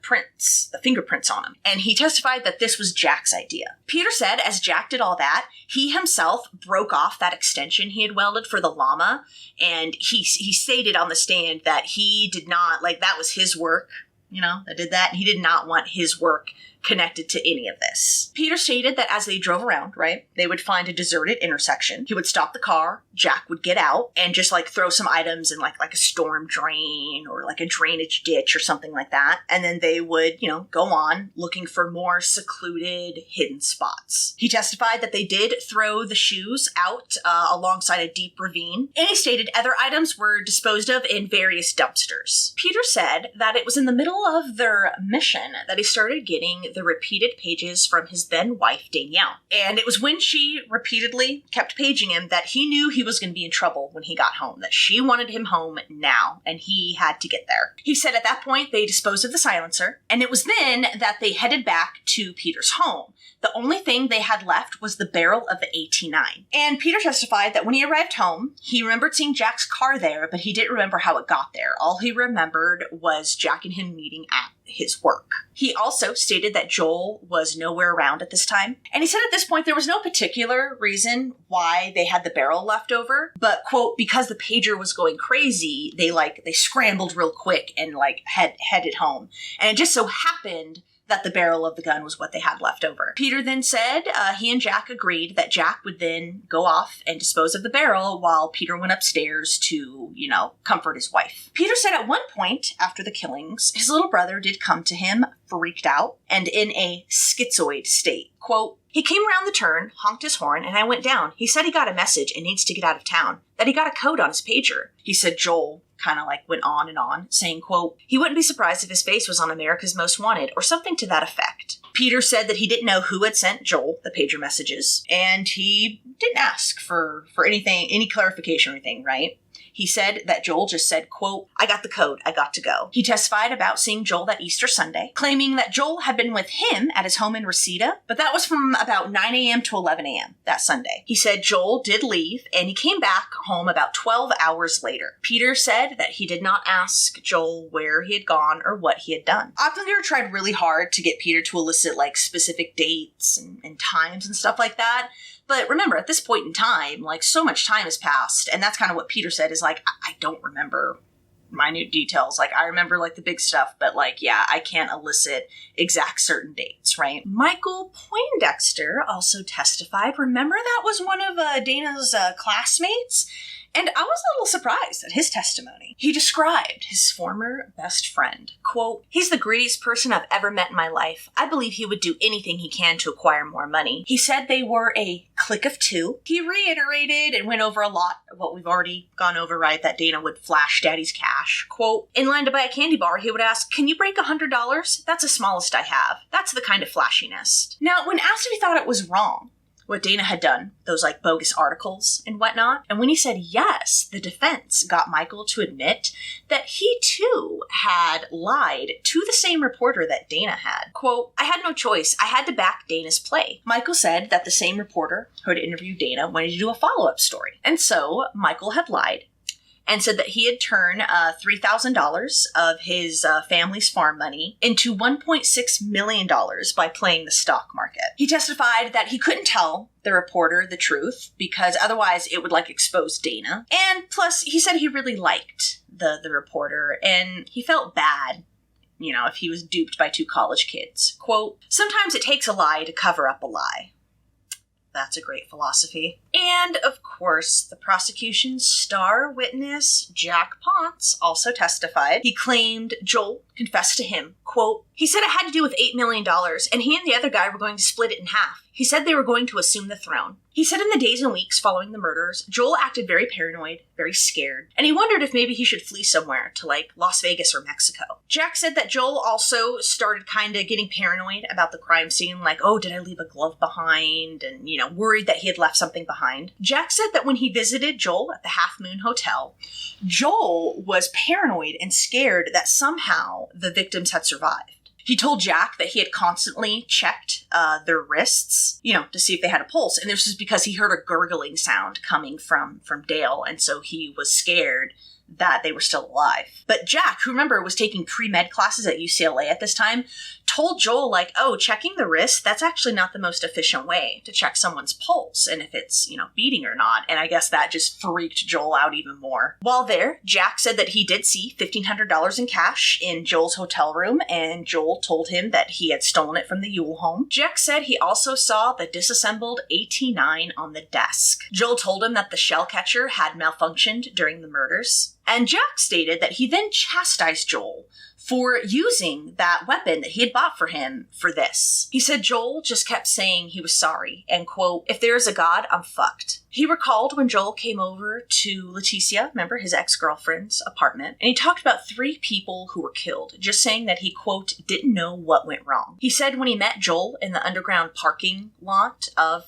fingerprints on him. And he testified that this was Jack's idea. Peter said, as Jack did all that, he himself broke off that extension he had welded for the llama, and he stated on the stand that he did not, like, that was his work, you know, that did that. He did not want his work connected to any of this. Peter stated that as they drove around, right, they would find a deserted intersection. He would stop the car, Jack would get out, and just like throw some items in like a storm drain or like a drainage ditch or something like that. And then they would, you know, go on looking for more secluded, hidden spots. He testified that they did throw the shoes out alongside a deep ravine, and he stated other items were disposed of in various dumpsters. Peter said that it was in the middle of their mission that he started getting the repeated pages from his then wife, Danielle. And it was when she repeatedly kept paging him that he knew he was going to be in trouble when he got home, that she wanted him home now, and he had to get there. He said at that point they disposed of the silencer, and it was then that they headed back to Peter's home. The only thing they had left was the barrel of the AT-9. And Peter testified that when he arrived home, he remembered seeing Jack's car there, but he didn't remember how it got there. All he remembered was Jack and him meeting at his work. He also stated that Joel was nowhere around at this time. And he said at this point there was no particular reason why they had the barrel left over, but, quote, because the pager was going crazy, they scrambled real quick and headed home. And it just so happened that the barrel of the gun was what they had left over. Peter then said he and Jack agreed that Jack would then go off and dispose of the barrel while Peter went upstairs to, comfort his wife. Peter said at one point after the killings, his little brother did come to him freaked out and in a schizoid state. Quote, he came around the turn, honked his horn, and I went down. He said he got a message and needs to get out of town, that he got a code on his pager. He said Joel kind of went on and on, saying, quote, he wouldn't be surprised if his face was on America's Most Wanted or something to that effect. Peter said that he didn't know who had sent Joel the pager messages, and he didn't ask for anything, any clarification or anything, right? He said that Joel just said, quote, I got the code, I got to go. He testified about seeing Joel that Easter Sunday, claiming that Joel had been with him at his home in Reseda, but that was from about 9 a.m. to 11 a.m. that Sunday. He said Joel did leave, and he came back home about 12 hours later. Peter said that he did not ask Joel where he had gone or what he had done. Oppenheimer tried really hard to get Peter to elicit specific dates and times and stuff like that. But remember, at this point in time, so much time has passed, and that's kind of what Peter said is I don't remember minute details. I remember the big stuff, but I can't elicit exact certain dates, right? Michael Poindexter also testified. Remember that was one of Dana's classmates? And I was a little surprised at his testimony. He described his former best friend. Quote, he's the greediest person I've ever met in my life. I believe he would do anything he can to acquire more money. He said they were a clique of two. He reiterated and went over a lot of what we've already gone over, right? That Dana would flash Daddy's cash. Quote, in line to buy a candy bar, he would ask, can you break $100? That's the smallest I have. That's the kind of flashiness. Now, when asked if he thought it was wrong, what Dana had done, those bogus articles and whatnot. And when he said yes, the defense got Michael to admit that he too had lied to the same reporter that Dana had. Quote, I had no choice. I had to back Dana's play. Michael said that the same reporter who had interviewed Dana wanted to do a follow-up story. And so Michael had lied and said that he had turned $3,000 of his family's farm money into $1.6 million by playing the stock market. He testified that he couldn't tell the reporter the truth because otherwise it would expose Dana. And plus, he said he really liked the reporter and he felt bad, if he was duped by two college kids. Quote, sometimes it takes a lie to cover up a lie. That's a great philosophy. And, of course, the prosecution's star witness, Jack Ponce, also testified. He claimed Joel confessed to him, quote, he said it had to do with $8 million, and he and the other guy were going to split it in half. He said they were going to assume the throne. He said in the days and weeks following the murders, Joel acted very paranoid, very scared, and he wondered if maybe he should flee somewhere to Las Vegas or Mexico. Jack said that Joel also started kind of getting paranoid about the crime scene, oh, did I leave a glove behind? And, worried that he had left something behind. Jack said that when he visited Joel at the Half Moon Hotel, Joel was paranoid and scared that somehow the victims had survived. He told Jack that he had constantly checked their wrists, to see if they had a pulse. And this was because he heard a gurgling sound coming from Dale. And so he was scared that they were still alive. But Jack, who remember was taking pre-med classes at UCLA at this time, told Joel oh, checking the wrist, that's actually not the most efficient way to check someone's pulse and if it's, beating or not. And I guess that just freaked Joel out even more. While there, Jack said that he did see $1,500 in cash in Joel's hotel room, and Joel told him that he had stolen it from the Ewell home. Jack said he also saw the disassembled AT-9 on the desk. Joel told him that the shell catcher had malfunctioned during the murders. And Jack stated that he then chastised Joel for using that weapon that he had bought for him for this. He said Joel just kept saying he was sorry and, quote, "If there is a God, I'm fucked." He recalled when Joel came over to Leticia, remember his ex-girlfriend's apartment, and he talked about 3 people who were killed, just saying that he, quote, "didn't know what went wrong." He said when he met Joel in the underground parking lot of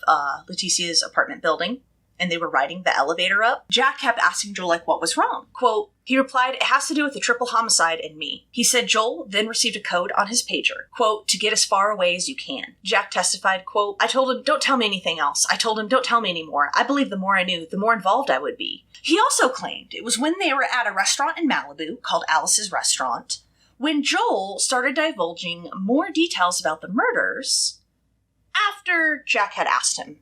Leticia's apartment building, and they were riding the elevator up, Jack kept asking Joel, like, what was wrong? Quote, he replied, "It has to do with the triple homicide and me." He said Joel then received a code on his pager, quote, "to get as far away as you can." Jack testified, quote, "I told him, don't tell me anything else. I told him, don't tell me anymore. I believe the more I knew, the more involved I would be." He also claimed it was when they were at a restaurant in Malibu called Alice's Restaurant, when Joel started divulging more details about the murders after Jack had asked him.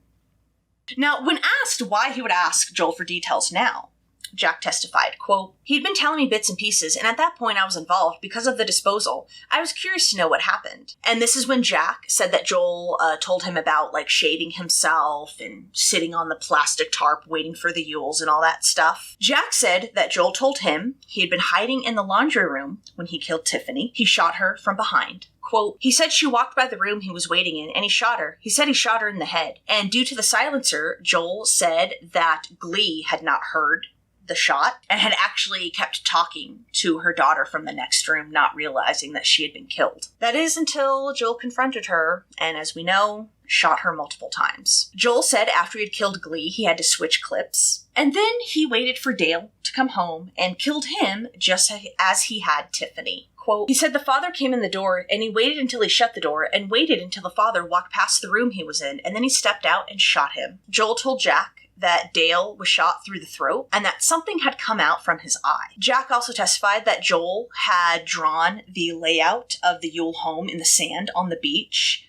Now, when asked why he would ask Joel for details now, Jack testified, quote, "He'd been telling me bits and pieces, and at that point I was involved because of the disposal. I was curious to know what happened." And this is when Jack said that Joel told him about, like, shaving himself and sitting on the plastic tarp waiting for the Ewells and all that stuff. Jack said that Joel told him he had been hiding in the laundry room when he killed Tiffany. He shot her from behind. Quote, he said she walked by the room he was waiting in, and he shot her. He said he shot her in the head. And due to the silencer, Joel said that Glee had not heard the shot and had actually kept talking to her daughter from the next room, not realizing that she had been killed. That is until Joel confronted her, and as we know, shot her multiple times. Joel said after he had killed Glee, he had to switch clips. And then he waited for Dale to come home and killed him just as he had Tiffany. Quote, he said the father came in the door and he waited until he shut the door and waited until the father walked past the room he was in, and then he stepped out and shot him. Joel told Jack that Dale was shot through the throat and that something had come out from his eye. Jack also testified that Joel had drawn the layout of the Ewell home in the sand on the beach,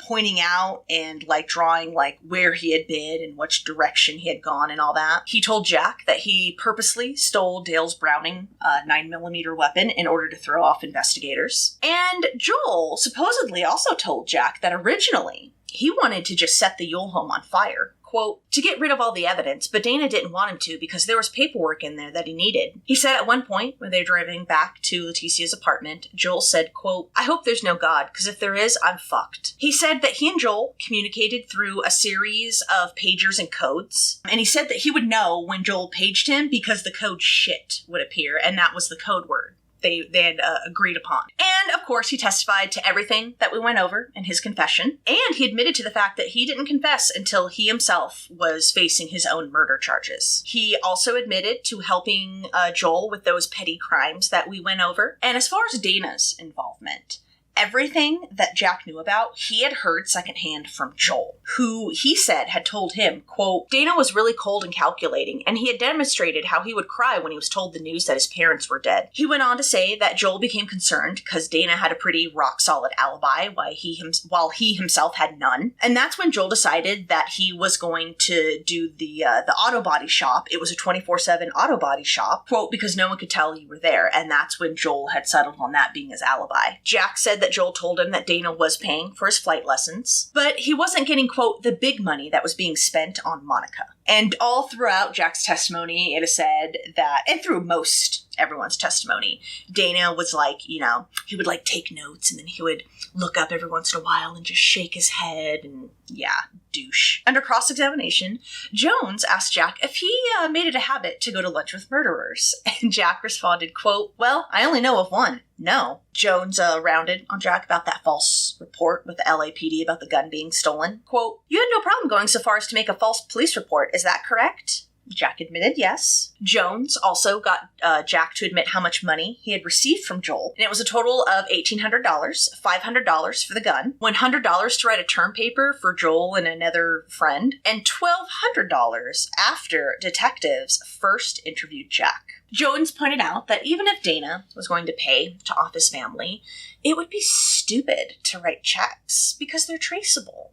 pointing out and, like, drawing, like, where he had been and which direction he had gone and all that. He told Jack that he purposely stole Dale's Browning 9mm weapon in order to throw off investigators. And Joel supposedly also told Jack that originally he wanted to just set the Ewell home on fire. Quote, to get rid of all the evidence, but Dana didn't want him to because there was paperwork in there that he needed. He said at one point, when they were driving back to Leticia's apartment, Joel said, quote, I hope there's no God, because if there is, I'm fucked. He said that he and Joel communicated through a series of pagers and codes, and he said that he would know when Joel paged him because the code shit would appear, and that was the code word they had agreed upon. And, of course, he testified to everything that we went over in his confession, and he admitted to the fact that he didn't confess until he himself was facing his own murder charges. He also admitted to helping Joel with those petty crimes that we went over. And as far as Dana's involvement, everything that Jack knew about, he had heard secondhand from Joel, who he said had told him, quote, Dana was really cold and calculating, and he had demonstrated how he would cry when he was told the news that his parents were dead. He went on to say that Joel became concerned because Dana had a pretty rock-solid alibi while he himself had none. And that's when Joel decided that he was going to do the auto body shop. It was a 24/7 auto body shop, quote, because no one could tell you were there. And that's when Joel had settled on that being his alibi. Jack said that Joel told him that Dana was paying for his flight lessons, but he wasn't getting, quote, the big money that was being spent on Monica. And all throughout Jack's testimony, it is said that, and through most everyone's testimony, Dana was like, you know, he would like take notes and then he would look up every once in a while and just shake his head and, yeah, douche. Under cross-examination, Jones asked Jack if he made it a habit to go to lunch with murderers. And Jack responded, quote, well, I only know of one. No. Jones rounded on Jack about that false report with the LAPD about the gun being stolen. Quote, you had no problem going so far as to make a false police report, is that correct? Jack admitted yes. Jones also got Jack to admit how much money he had received from Joel, and it was a total of $1,800, $500 for the gun, $100 to write a term paper for Joel and another friend, and $1,200 after detectives first interviewed Jack. Jones pointed out that even if Dana was going to pay to off his family, it would be stupid to write checks because they're traceable.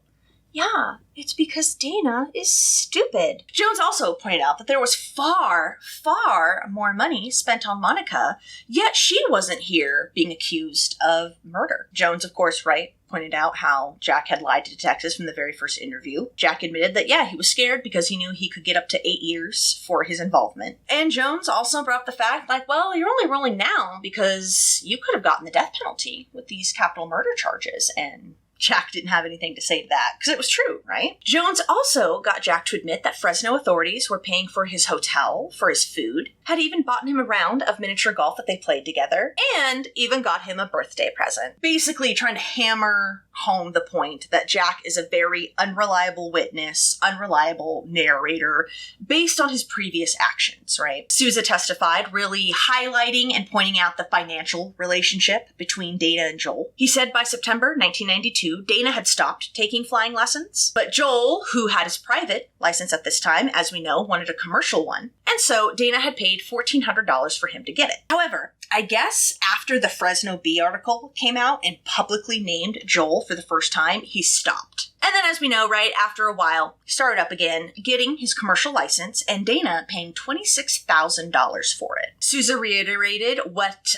Yeah, it's because Dana is stupid. Jones also pointed out that there was far, far more money spent on Monica, yet she wasn't here being accused of murder. Jones, of course, pointed pointed out how Jack had lied to detectives from the very first interview. Jack admitted that, yeah, he was scared because he knew he could get up to 8 years for his involvement. And Jones also brought up the fact, like, well, you're only rolling now because you could have gotten the death penalty with these capital murder charges, and Jack didn't have anything to say to that, because it was true, right? Jones also got Jack to admit that Fresno authorities were paying for his hotel, for his food, had even bought him a round of miniature golf that they played together, and even got him a birthday present. Basically trying to hammer home the point that Jack is a very unreliable witness, unreliable narrator, based on his previous actions, right? Sousa testified, really highlighting and pointing out the financial relationship between Dana and Joel. He said by September 1992, Dana had stopped taking flying lessons, but Joel, who had his private license at this time, as we know, wanted a commercial one, and so Dana had paid $1,400 for him to get it. However, I guess after the Fresno Bee article came out and publicly named Joel for the first time, he stopped. And then, as we know, right, after a while, he started up again, getting his commercial license, and Dana paying $26,000 for it. Sousa reiterated what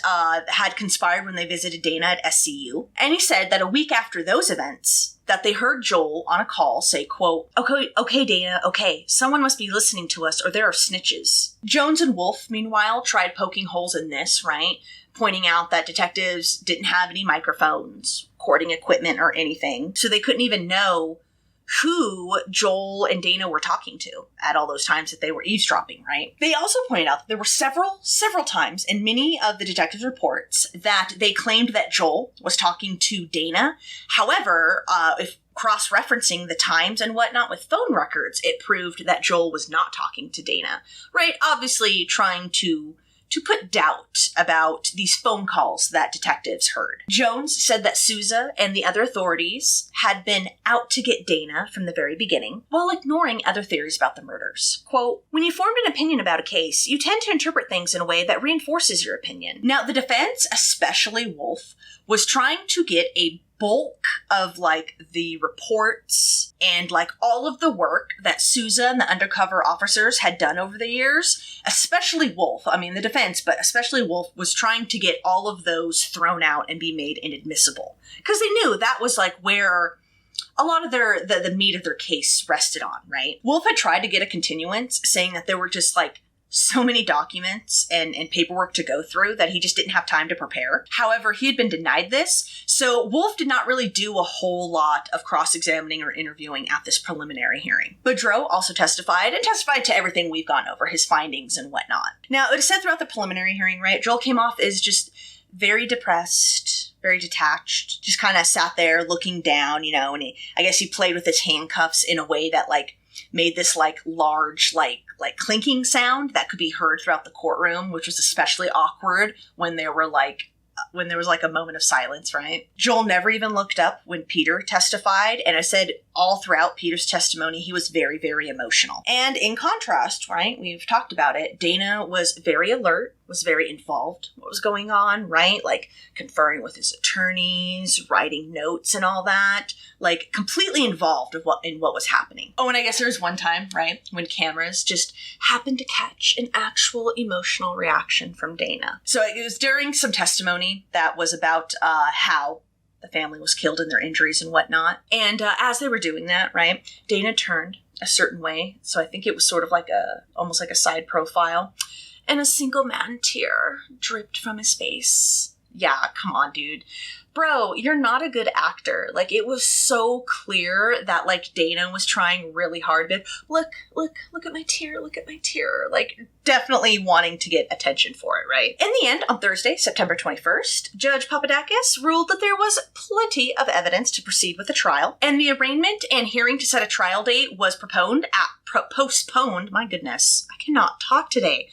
had conspired when they visited Dana at SCU, and he said that a week after those events, that they heard Joel on a call say, quote, okay, Dana, okay, someone must be listening to us or there are snitches. Jones and Wolf, meanwhile, tried poking holes in this, right? Pointing out that detectives didn't have any microphones, recording equipment, or anything, so they couldn't even know who Joel and Dana were talking to at all those times that they were eavesdropping, right? They also pointed out that there were several times in many of the detectives' reports that they claimed that Joel was talking to Dana. However, if cross-referencing the times and whatnot with phone records, it proved that Joel was not talking to Dana, right? Obviously trying to put doubt about these phone calls that detectives heard. Jones said that Sousa and the other authorities had been out to get Dana from the very beginning, while ignoring other theories about the murders. Quote, when you formed an opinion about a case, you tend to interpret things in a way that reinforces your opinion. Now, the defense, especially Wolf, was trying to get a bulk of, like, the reports and, like, all of the work that Sousa and the undercover officers had done over the years, especially Wolf, I mean the defense, but especially Wolf, was trying to get all of those thrown out and be made inadmissible. Because they knew that was, like, where a lot of the meat of their case rested on, right? Wolf had tried to get a continuance, saying that there were just, like, so many documents and paperwork to go through that he just didn't have time to prepare. However, he had been denied this, so Wolf did not really do a whole lot of cross-examining or interviewing at this preliminary hearing. Boudreaux also testified to everything we've gone over, his findings and whatnot. Now, it is said throughout the preliminary hearing, right, Joel came off as just very depressed, very detached, just kind of sat there looking down, you know, and I guess he played with his handcuffs in a way that, like, made this, like, large, like clinking sound that could be heard throughout the courtroom, which was especially awkward when there was like a moment of silence, right? Joel never even looked up when Peter testified, and I said all throughout Peter's testimony, he was very, very emotional. And in contrast, right, we've talked about it, Dana was very alert, was very involved in what was going on, right? Like conferring with his attorneys, writing notes and all that, like completely involved in what was happening. Oh, and I guess there was one time, right, when cameras just happened to catch an actual emotional reaction from Dana. So it was during some testimony that was about how the family was killed and their injuries and whatnot. And as they were doing that, right, Dana turned a certain way. So I think it was sort of like almost like a side profile. And a single man tear dripped from his face. Yeah, come on, dude. Bro, you're not a good actor. Like, it was so clear that, like, Dana was trying really hard to, look at my tear, look at my tear. Like, definitely wanting to get attention for it, right? In the end, on Thursday, September 21st, Judge Papadakis ruled that there was plenty of evidence to proceed with the trial, and the arraignment and hearing to set a trial date was postponed. My goodness, I cannot talk today.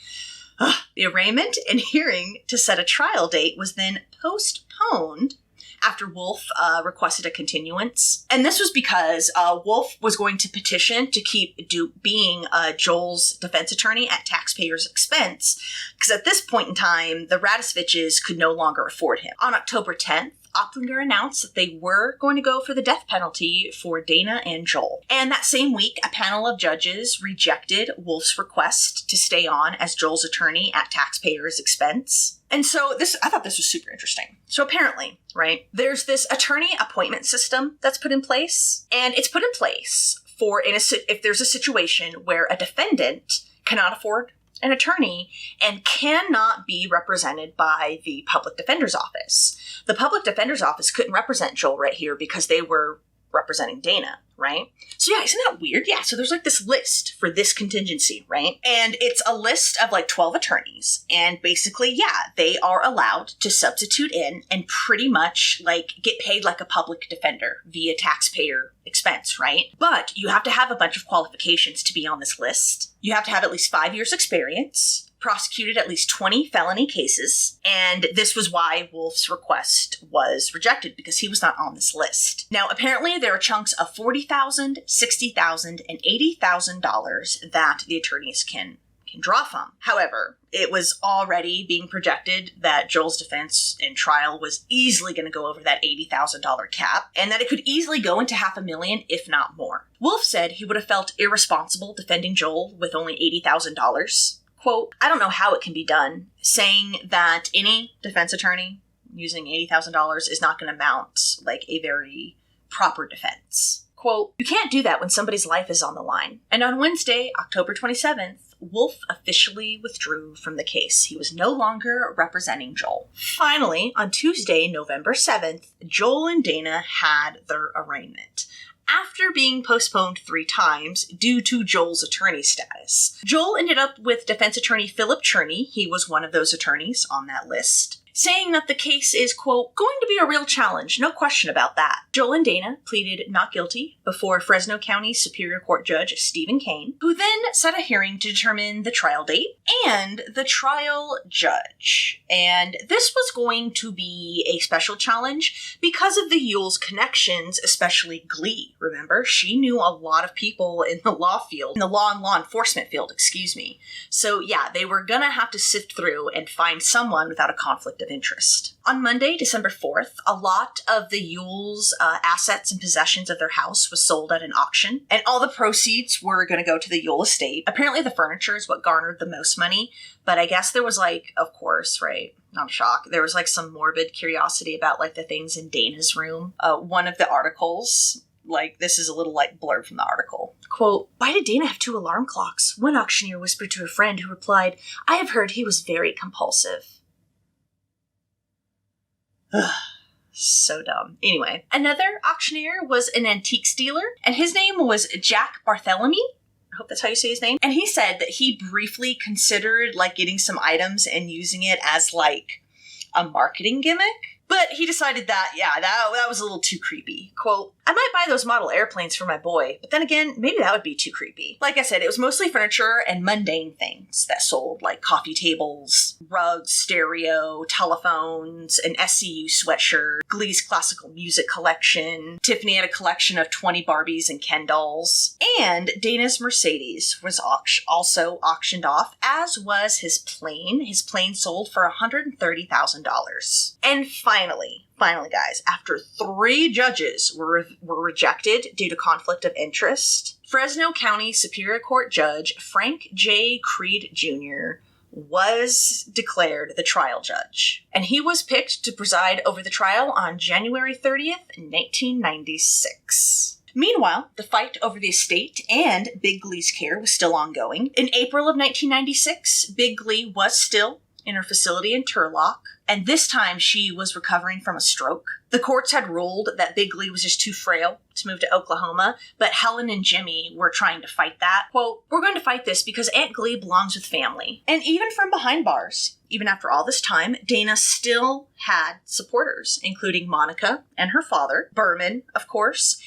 The arraignment and hearing to set a trial date was then postponed after Wolf requested a continuance. And this was because Wolf was going to petition to keep being Joel's defense attorney at taxpayers' expense, because at this point in time, the Radovciches could no longer afford him. On October 10th, Oplinger announced that they were going to go for the death penalty for Dana and Joel. And that same week, a panel of judges rejected Wolf's request to stay on as Joel's attorney at taxpayers' expense. And so I thought this was super interesting. So apparently, right, there's this attorney appointment system that's put in place, and it's put in place for if there's a situation where a defendant cannot afford an attorney and cannot be represented by the public defender's office. The public defender's office couldn't represent Joel right here because they were representing Dana, right? So yeah, isn't that weird? Yeah, so there's like this list for this contingency, right? And it's a list of like 12 attorneys. And basically, yeah, they are allowed to substitute in and pretty much like get paid like a public defender via taxpayer expense, right? But you have to have a bunch of qualifications to be on this list. You have to have at least 5 years experience, prosecuted at least 20 felony cases, and this was why Wolf's request was rejected, because he was not on this list. Now, apparently there are chunks of $40,000, $60,000, and $80,000 that the attorneys can draw from. However, it was already being projected that Joel's defense in trial was easily going to go over that $80,000 cap, and that it could easily go into $500,000, if not more. Wolf said he would have felt irresponsible defending Joel with only $80,000. Quote, I don't know how it can be done, saying that any defense attorney using $80,000 is not going to mount like a very proper defense. Quote, you can't do that when somebody's life is on the line. And on Wednesday, October 27th, Wolf officially withdrew from the case. He was no longer representing Joel. Finally, on Tuesday, November 7th, Joel and Dana had their arraignment, after being postponed 3 times due to Joel's attorney status. Joel ended up with defense attorney Philip Cherney. He was one of those attorneys on that list, saying that the case is, quote, going to be a real challenge, no question about that. Joel and Dana pleaded not guilty before Fresno County Superior Court Judge Stephen Kane, who then set a hearing to determine the trial date and the trial judge. And this was going to be a special challenge because of the Ewell's connections, especially Glee. Remember, she knew a lot of people in the law enforcement field, excuse me. So yeah, they were gonna have to sift through and find someone without a conflict of interest. On Monday, December 4th, a lot of the Ewell's assets and possessions of their house was sold at an auction, and all the proceeds were going to go to the Ewell estate. Apparently the furniture is what garnered the most money, but I guess there was like, of course, right, not a shock, there was like some morbid curiosity about like the things in Dana's room. One of the articles, like, this is a little like blurb from the article. Quote, why did Dana have 2 alarm clocks? One auctioneer whispered to a friend, who replied, I have heard he was very compulsive. So dumb. Anyway, another auctioneer was an antiques dealer, and his name was Jack Barthélemy. I hope that's how you say his name. And he said that he briefly considered like getting some items and using it as like a marketing gimmick. But he decided that, yeah, that was a little too creepy. Quote, I might buy those model airplanes for my boy, but then again, maybe that would be too creepy. Like I said, it was mostly furniture and mundane things that sold, like coffee tables, rugs, stereo, telephones, an SCU sweatshirt, Glee's classical music collection. Tiffany had a collection of 20 Barbies and Ken dolls. And Dana's Mercedes was also auctioned off, as was his plane. His plane sold for $130,000. And finally, guys, after 3 judges were rejected due to conflict of interest, Fresno County Superior Court Judge Frank J. Creed Jr. was declared the trial judge, and he was picked to preside over the trial on January 30th, 1996. Meanwhile, the fight over the estate and Big Glee's care was still ongoing. In April of 1996, Big Glee was still in her facility in Turlock, and this time she was recovering from a stroke. The courts had ruled that Big Glee was just too frail to move to Oklahoma, but Helen and Jimmy were trying to fight that. Quote, we're going to fight this because Aunt Glee belongs with family. And even from behind bars, even after all this time, Dana still had supporters, including Monica and her father, Berman, of course,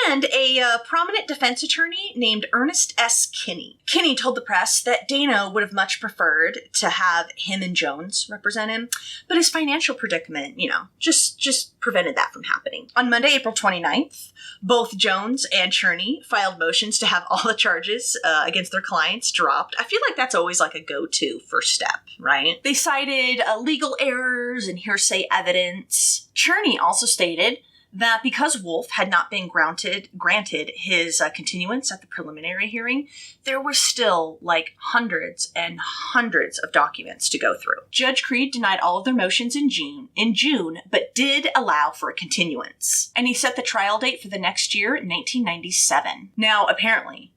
and a prominent defense attorney named Ernest S. Kinney. Kinney told the press that Dana would have much preferred to have him and Jones represent him, but his financial predicament, just prevented that from happening. On Monday, April 29th, both Jones and Cherney filed motions to have all the charges against their clients dropped. I feel like that's always like a go-to first step, right? They They cited legal errors and hearsay evidence. Cherney also stated that because Wolf had not been granted his continuance at the preliminary hearing, there were still hundreds and hundreds of documents to go through. Judge Creed denied all of their motions in June, but did allow for a continuance. And he set the trial date for the next year, 1997. Now, apparently,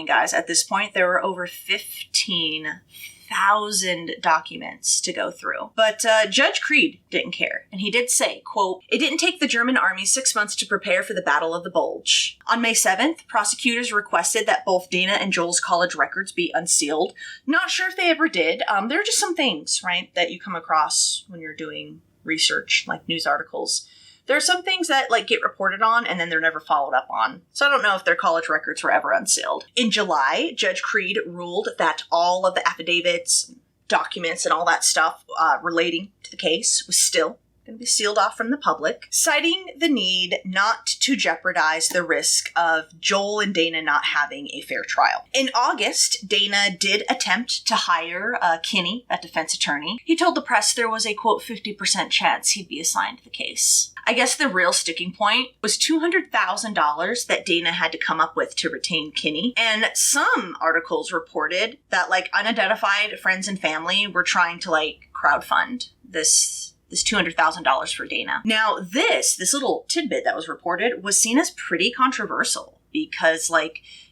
guys, at this point, there were over 15,000 documents to go through. But Judge Creed didn't care. And he did say, quote, "It didn't take the German army 6 months to prepare for the Battle of the Bulge." On May 7th, prosecutors requested that both Dana and Joel's college records be unsealed. Not sure if they ever did. There are just some things, right, that you come across when you're doing research, like news articles. There are some things that get reported on and then they're never followed up on. So I don't know if their college records were ever unsealed. In July, Judge Creed ruled that all of the affidavits, documents, and all that stuff relating to the case was still going to be sealed off from the public, citing the need not to jeopardize the risk of Joel and Dana not having a fair trial. In August, Dana did attempt to hire Kinney, a defense attorney. He told the press there was a, quote, 50% chance he'd be assigned the case. I guess the real sticking point was $200,000 that Dana had to come up with to retain Kinney. And some articles reported that unidentified friends and family were trying to crowdfund this $200,000 for Dana. Now, this little tidbit that was reported was seen as pretty controversial because,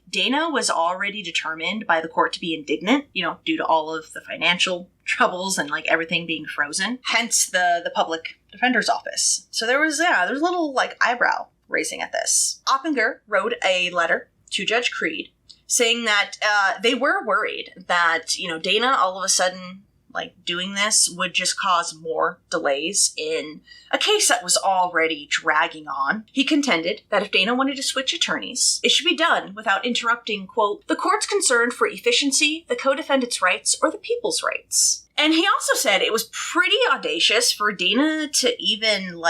Dana was already determined by the court to be indignant, due to all of the financial troubles and, everything being frozen. Hence, the public defender's office. So there was a little, eyebrow raising at this. Oppinger wrote a letter to Judge Creed saying that they were worried that, Dana all of a sudden doing this would just cause more delays in a case that was already dragging on. He contended that if Dana wanted to switch attorneys, it should be done without interrupting, quote, "the court's concern for efficiency, the co-defendant's rights, or the people's rights." And he also said it was pretty audacious for Dana to even,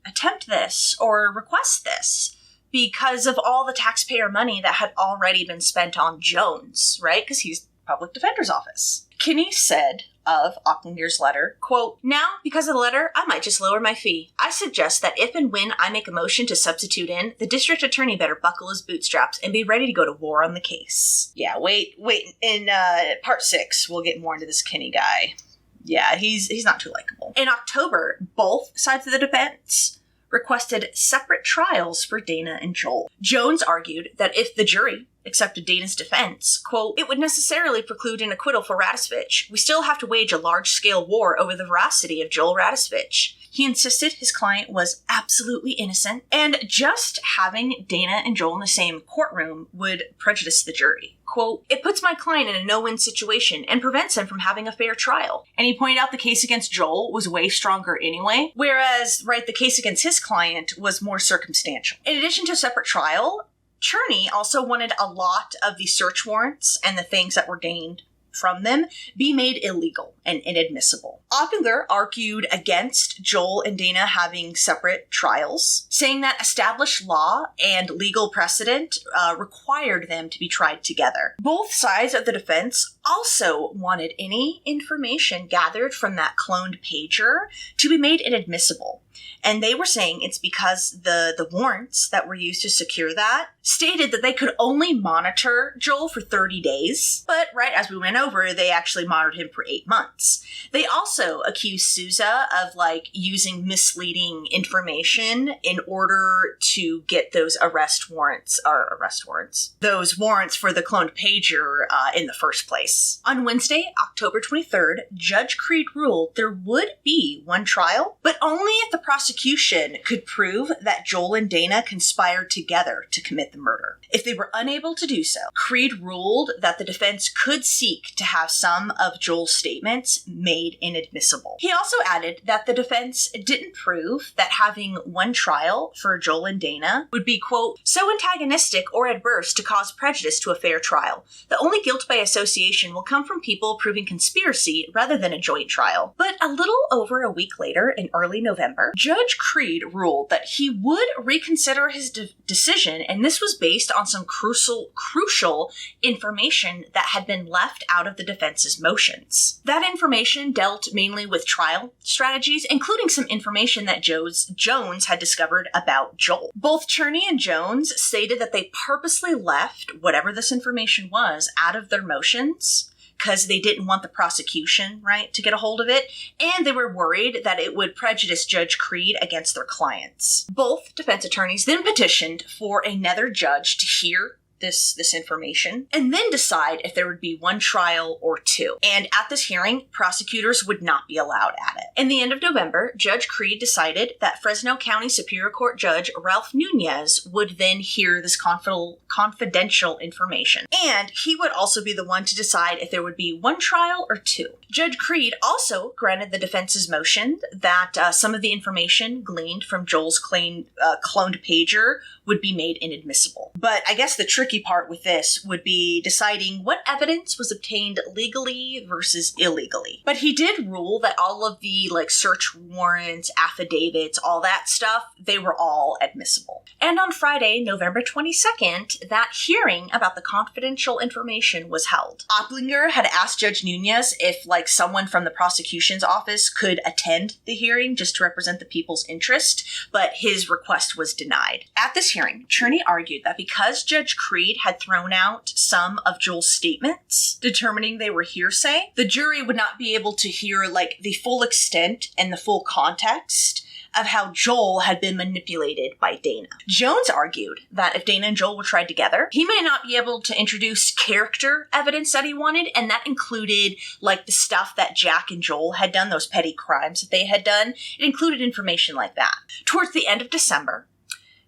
attempt this or request this because of all the taxpayer money that had already been spent on Jones, right? Because he's public defender's office. Kinney said of Oppinger's letter, quote, "Now, because of the letter, I might just lower my fee. I suggest that if and when I make a motion to substitute in, the district attorney better buckle his bootstraps and be ready to go to war on the case." Yeah, wait. In part 6, we'll get more into this Kinney guy. Yeah, he's not too likable. In October, both sides of the defense requested separate trials for Dana and Joel. Jones argued that if the jury accepted Dana's defense, quote, "it would necessarily preclude an acquittal for Radovcich. We still have to wage a large-scale war over the veracity of Joel Radovcich." He insisted his client was absolutely innocent, and just having Dana and Joel in the same courtroom would prejudice the jury. Quote, "It puts my client in a no-win situation and prevents him from having a fair trial." And he pointed out the case against Joel was way stronger anyway, whereas, the case against his client was more circumstantial. In addition to a separate trial, Cherney also wanted a lot of the search warrants and the things that were gained from them be made illegal and inadmissible. Oppinger argued against Joel and Dana having separate trials, saying that established law and legal precedent required them to be tried together. Both sides of the defense also wanted any information gathered from that cloned pager to be made inadmissible. And they were saying it's because the warrants that were used to secure that stated that they could only monitor Joel for 30 days. But, as we went over, they actually monitored him for 8 months. They also accused Sousa of, using misleading information in order to get those those warrants for the cloned pager in the first place. On Wednesday, October 23rd, Judge Creed ruled there would be one trial, but only if the prosecution could prove that Joel and Dana conspired together to commit the murder. If they were unable to do so, Creed ruled that the defense could seek to have some of Joel's statements made inadmissible. He also added that the defense didn't prove that having one trial for Joel and Dana would be, quote, "so antagonistic or adverse to cause prejudice to a fair trial. The only guilt by association will come from people proving conspiracy rather than a joint trial." But a little over a week later, in early November, Judge Creed ruled that he would reconsider his decision, and this was based on some crucial information that had been left out of the defense's motions. That information dealt mainly with trial strategies, including some information that Jones had discovered about Joel. Both Cherney and Jones stated that they purposely left whatever this information was out of their motions because they didn't want the prosecution, right, to get a hold of it, and they were worried that it would prejudice Judge Creed against their clients. Both defense attorneys then petitioned for another judge to hear this information, and then decide if there would be one trial or two. And at this hearing, prosecutors would not be allowed at it. In the end of November, Judge Creed decided that Fresno County Superior Court Judge Ralph Nunez would then hear this confidential information. And he would also be the one to decide if there would be one trial or two. Judge Creed also granted the defense's motion that some of the information gleaned from Joel's cloned pager would be made inadmissible. But I guess the tricky part with this would be deciding what evidence was obtained legally versus illegally. But he did rule that all of the search warrants, affidavits, all that stuff, they were all admissible. And on Friday, November 22nd, that hearing about the confidential information was held. Oplinger had asked Judge Nunez if someone from the prosecution's office could attend the hearing just to represent the people's interest, but his request was denied. At this hearing, Cherney argued that because Judge Creed had thrown out some of Joel's statements, determining they were hearsay, the jury would not be able to hear the full extent and the full context of how Joel had been manipulated by Dana. Jones argued that if Dana and Joel were tried together, he may not be able to introduce character evidence that he wanted, and that included the stuff that Jack and Joel had done, those petty crimes that they had done. It included information like that. Towards the end of December,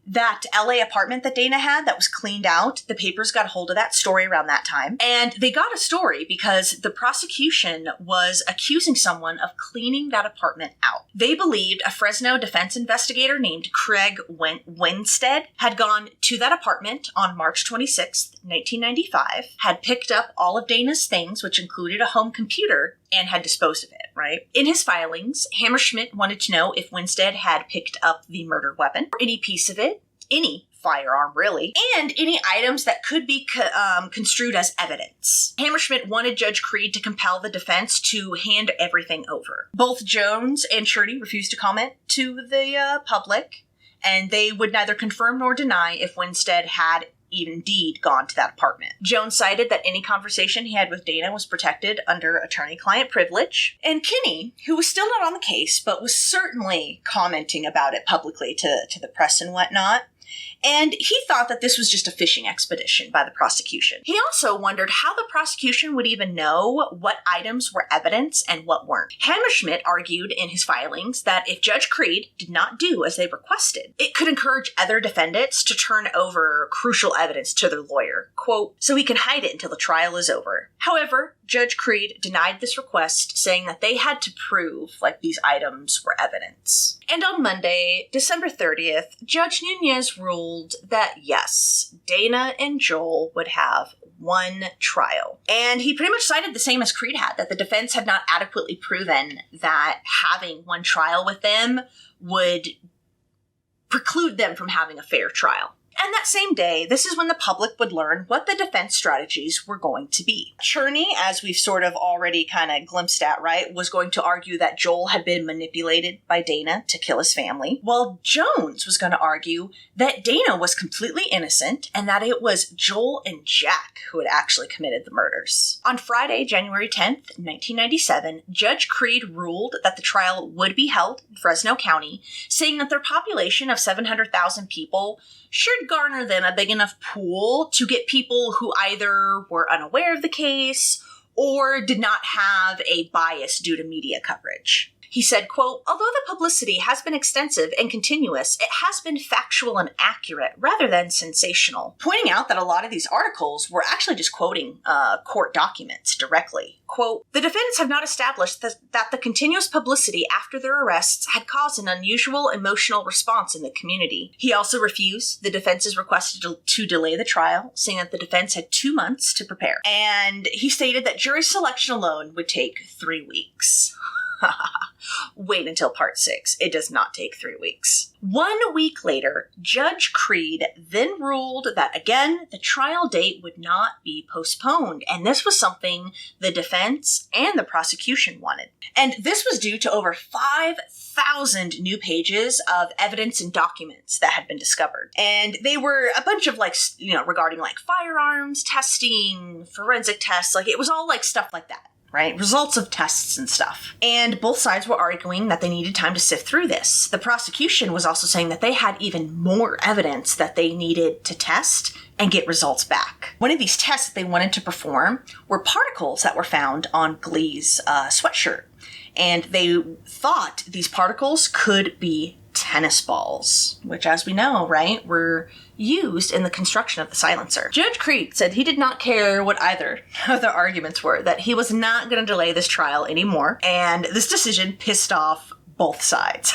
that LA apartment that Dana had that was cleaned out, the papers got a hold of that story around that time. And they got a story because the prosecution was accusing someone of cleaning that apartment out. They believed a Fresno defense investigator named Craig Winstead had gone to that apartment on March 26th, 1995, had picked up all of Dana's things, which included a home computer, and had disposed of it, right? In his filings, Hammerschmidt wanted to know if Winstead had picked up the murder weapon, or any piece of it, any firearm really, and any items that could be construed as evidence. Hammerschmidt wanted Judge Creed to compel the defense to hand everything over. Both Jones and Cherney refused to comment to the public, and they would neither confirm nor deny if Winstead had indeed gone to that apartment. Jones cited that any conversation he had with Dana was protected under attorney-client privilege. And Kinney, who was still not on the case, but was certainly commenting about it publicly to the press and whatnot, and he thought that this was just a fishing expedition by the prosecution. He also wondered how the prosecution would even know what items were evidence and what weren't. Hammerschmidt argued in his filings that if Judge Creed did not do as they requested, it could encourage other defendants to turn over crucial evidence to their lawyer, quote, so he can hide it until the trial is over. However, Judge Creed denied this request, saying that they had to prove these items were evidence. And on Monday, December 30th, Judge Nunez ruled that yes, Dana and Joel would have one trial. And he pretty much cited the same as Creed had, that the defense had not adequately proven that having one trial with them would preclude them from having a fair trial. And that same day, this is when the public would learn what the defense strategies were going to be. Cherney, as we've sort of already kind of glimpsed at, right, was going to argue that Joel had been manipulated by Dana to kill his family, while Jones was going to argue that Dana was completely innocent and that it was Joel and Jack who had actually committed the murders. On Friday, January 10th, 1997, Judge Creed ruled that the trial would be held in Fresno County, saying that their population of 700,000 people should garner them a big enough pool to get people who either were unaware of the case or did not have a bias due to media coverage. He said, quote, although the publicity has been extensive and continuous, it has been factual and accurate rather than sensational. Pointing out that a lot of these articles were actually just quoting court documents directly. Quote, the defendants have not established that the continuous publicity after their arrests had caused an unusual emotional response in the community. He also refused the defense's request to delay the trial, saying that the defense had 2 months to prepare. And he stated that jury selection alone would take 3 weeks. Wait until part 6. It does not take 3 weeks. 1 week later, Judge Creed then ruled that, again, the trial date would not be postponed. And this was something the defense and the prosecution wanted. And this was due to over 5,000 new pages of evidence and documents that had been discovered. And they were a bunch of regarding firearms, testing, forensic tests. It was all stuff like that. Right? Results of tests and stuff. And both sides were arguing that they needed time to sift through this. The prosecution was also saying that they had even more evidence that they needed to test and get results back. One of these tests they wanted to perform were particles that were found on Glee's sweatshirt. And they thought these particles could be tennis balls, which, as we know, right, were used in the construction of the silencer. Judge Creed said he did not care what either of the arguments were, that he was not going to delay this trial anymore, and this decision pissed off both sides.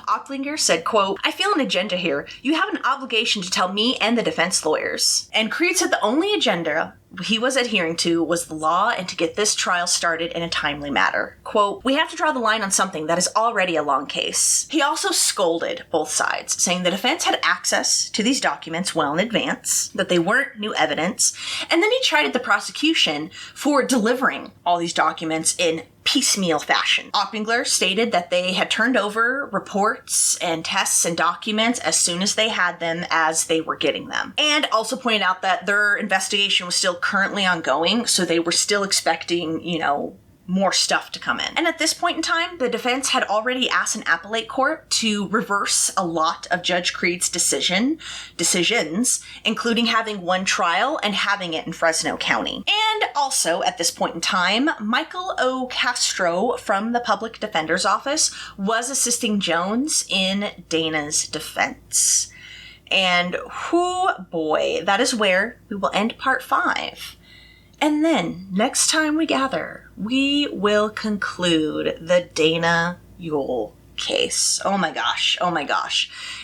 Oplinger said, quote, "I feel an agenda here. You have an obligation to tell me and the defense lawyers." And Creed said the only agenda he was adhering to was the law and to get this trial started in a timely manner. Quote, "We have to draw the line on something that is already a long case." He also scolded both sides, saying the defense had access to these documents well in advance, that they weren't new evidence, and then he chided the prosecution for delivering all these documents in piecemeal fashion. Oplinger stated that they had turned over reports and tests and documents as soon as they had them, as they were getting them. And also pointed out that their investigation was still currently ongoing, so they were still expecting, more stuff to come in. And at this point in time, the defense had already asked an appellate court to reverse a lot of Judge Creed's decisions, including having one trial and having it in Fresno County. And also, at this point in time, Michael O. Castro from the Public Defender's Office was assisting Jones in Dana's defense. And boy, that is where we will end part 5. And then, next time we gather, we will conclude the Dana Ewell case. Oh my gosh.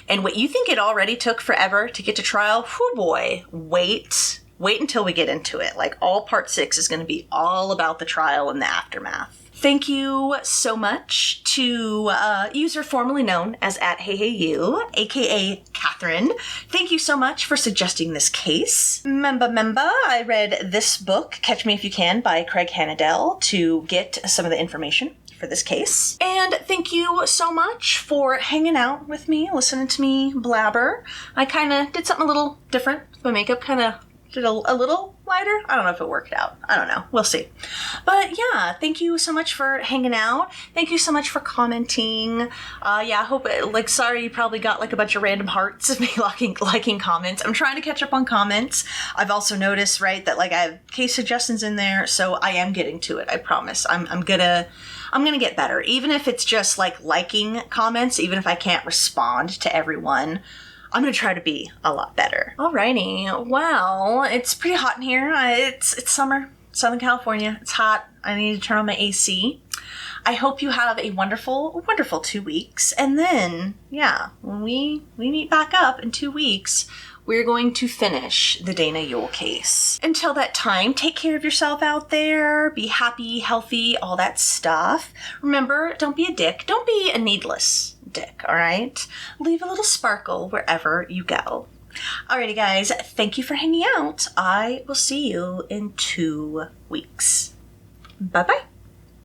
And what you think it already took forever to get to trial? Boy, wait until we get into it. All part 6 is going to be all about the trial and the aftermath. Thank you so much to user formerly known as @HeyHeyYou, aka Catherine. Thank you so much for suggesting this case. Memba, I read this book, Catch Me If You Can, by Craig Hanadell, to get some of the information for this case. And thank you so much for hanging out with me, listening to me blabber. I kind of did something a little different with my makeup, did a little lighter. I don't know if it worked out. I don't know. We'll see. But yeah, thank you so much for hanging out. Thank you so much for commenting. I hope sorry you probably got a bunch of random hearts of me liking comments. I'm trying to catch up on comments. I've also noticed, right, that I have case suggestions in there, so I am getting to it. I promise. I'm gonna get better. Even if it's just liking comments, even if I can't respond to everyone, I'm going to try to be a lot better. Alrighty. Well, it's pretty hot in here. It's summer, Southern California. It's hot. I need to turn on my AC. I hope you have a wonderful, wonderful 2 weeks. And then, when we meet back up in 2 weeks, we're going to finish the Dana Ewell case. Until that time, take care of yourself out there. Be happy, healthy, all that stuff. Remember, don't be a dick. Don't be a needless dick, all right? Leave a little sparkle wherever you go. Alrighty, guys. Thank you for hanging out. I will see you in 2 weeks. Bye-bye.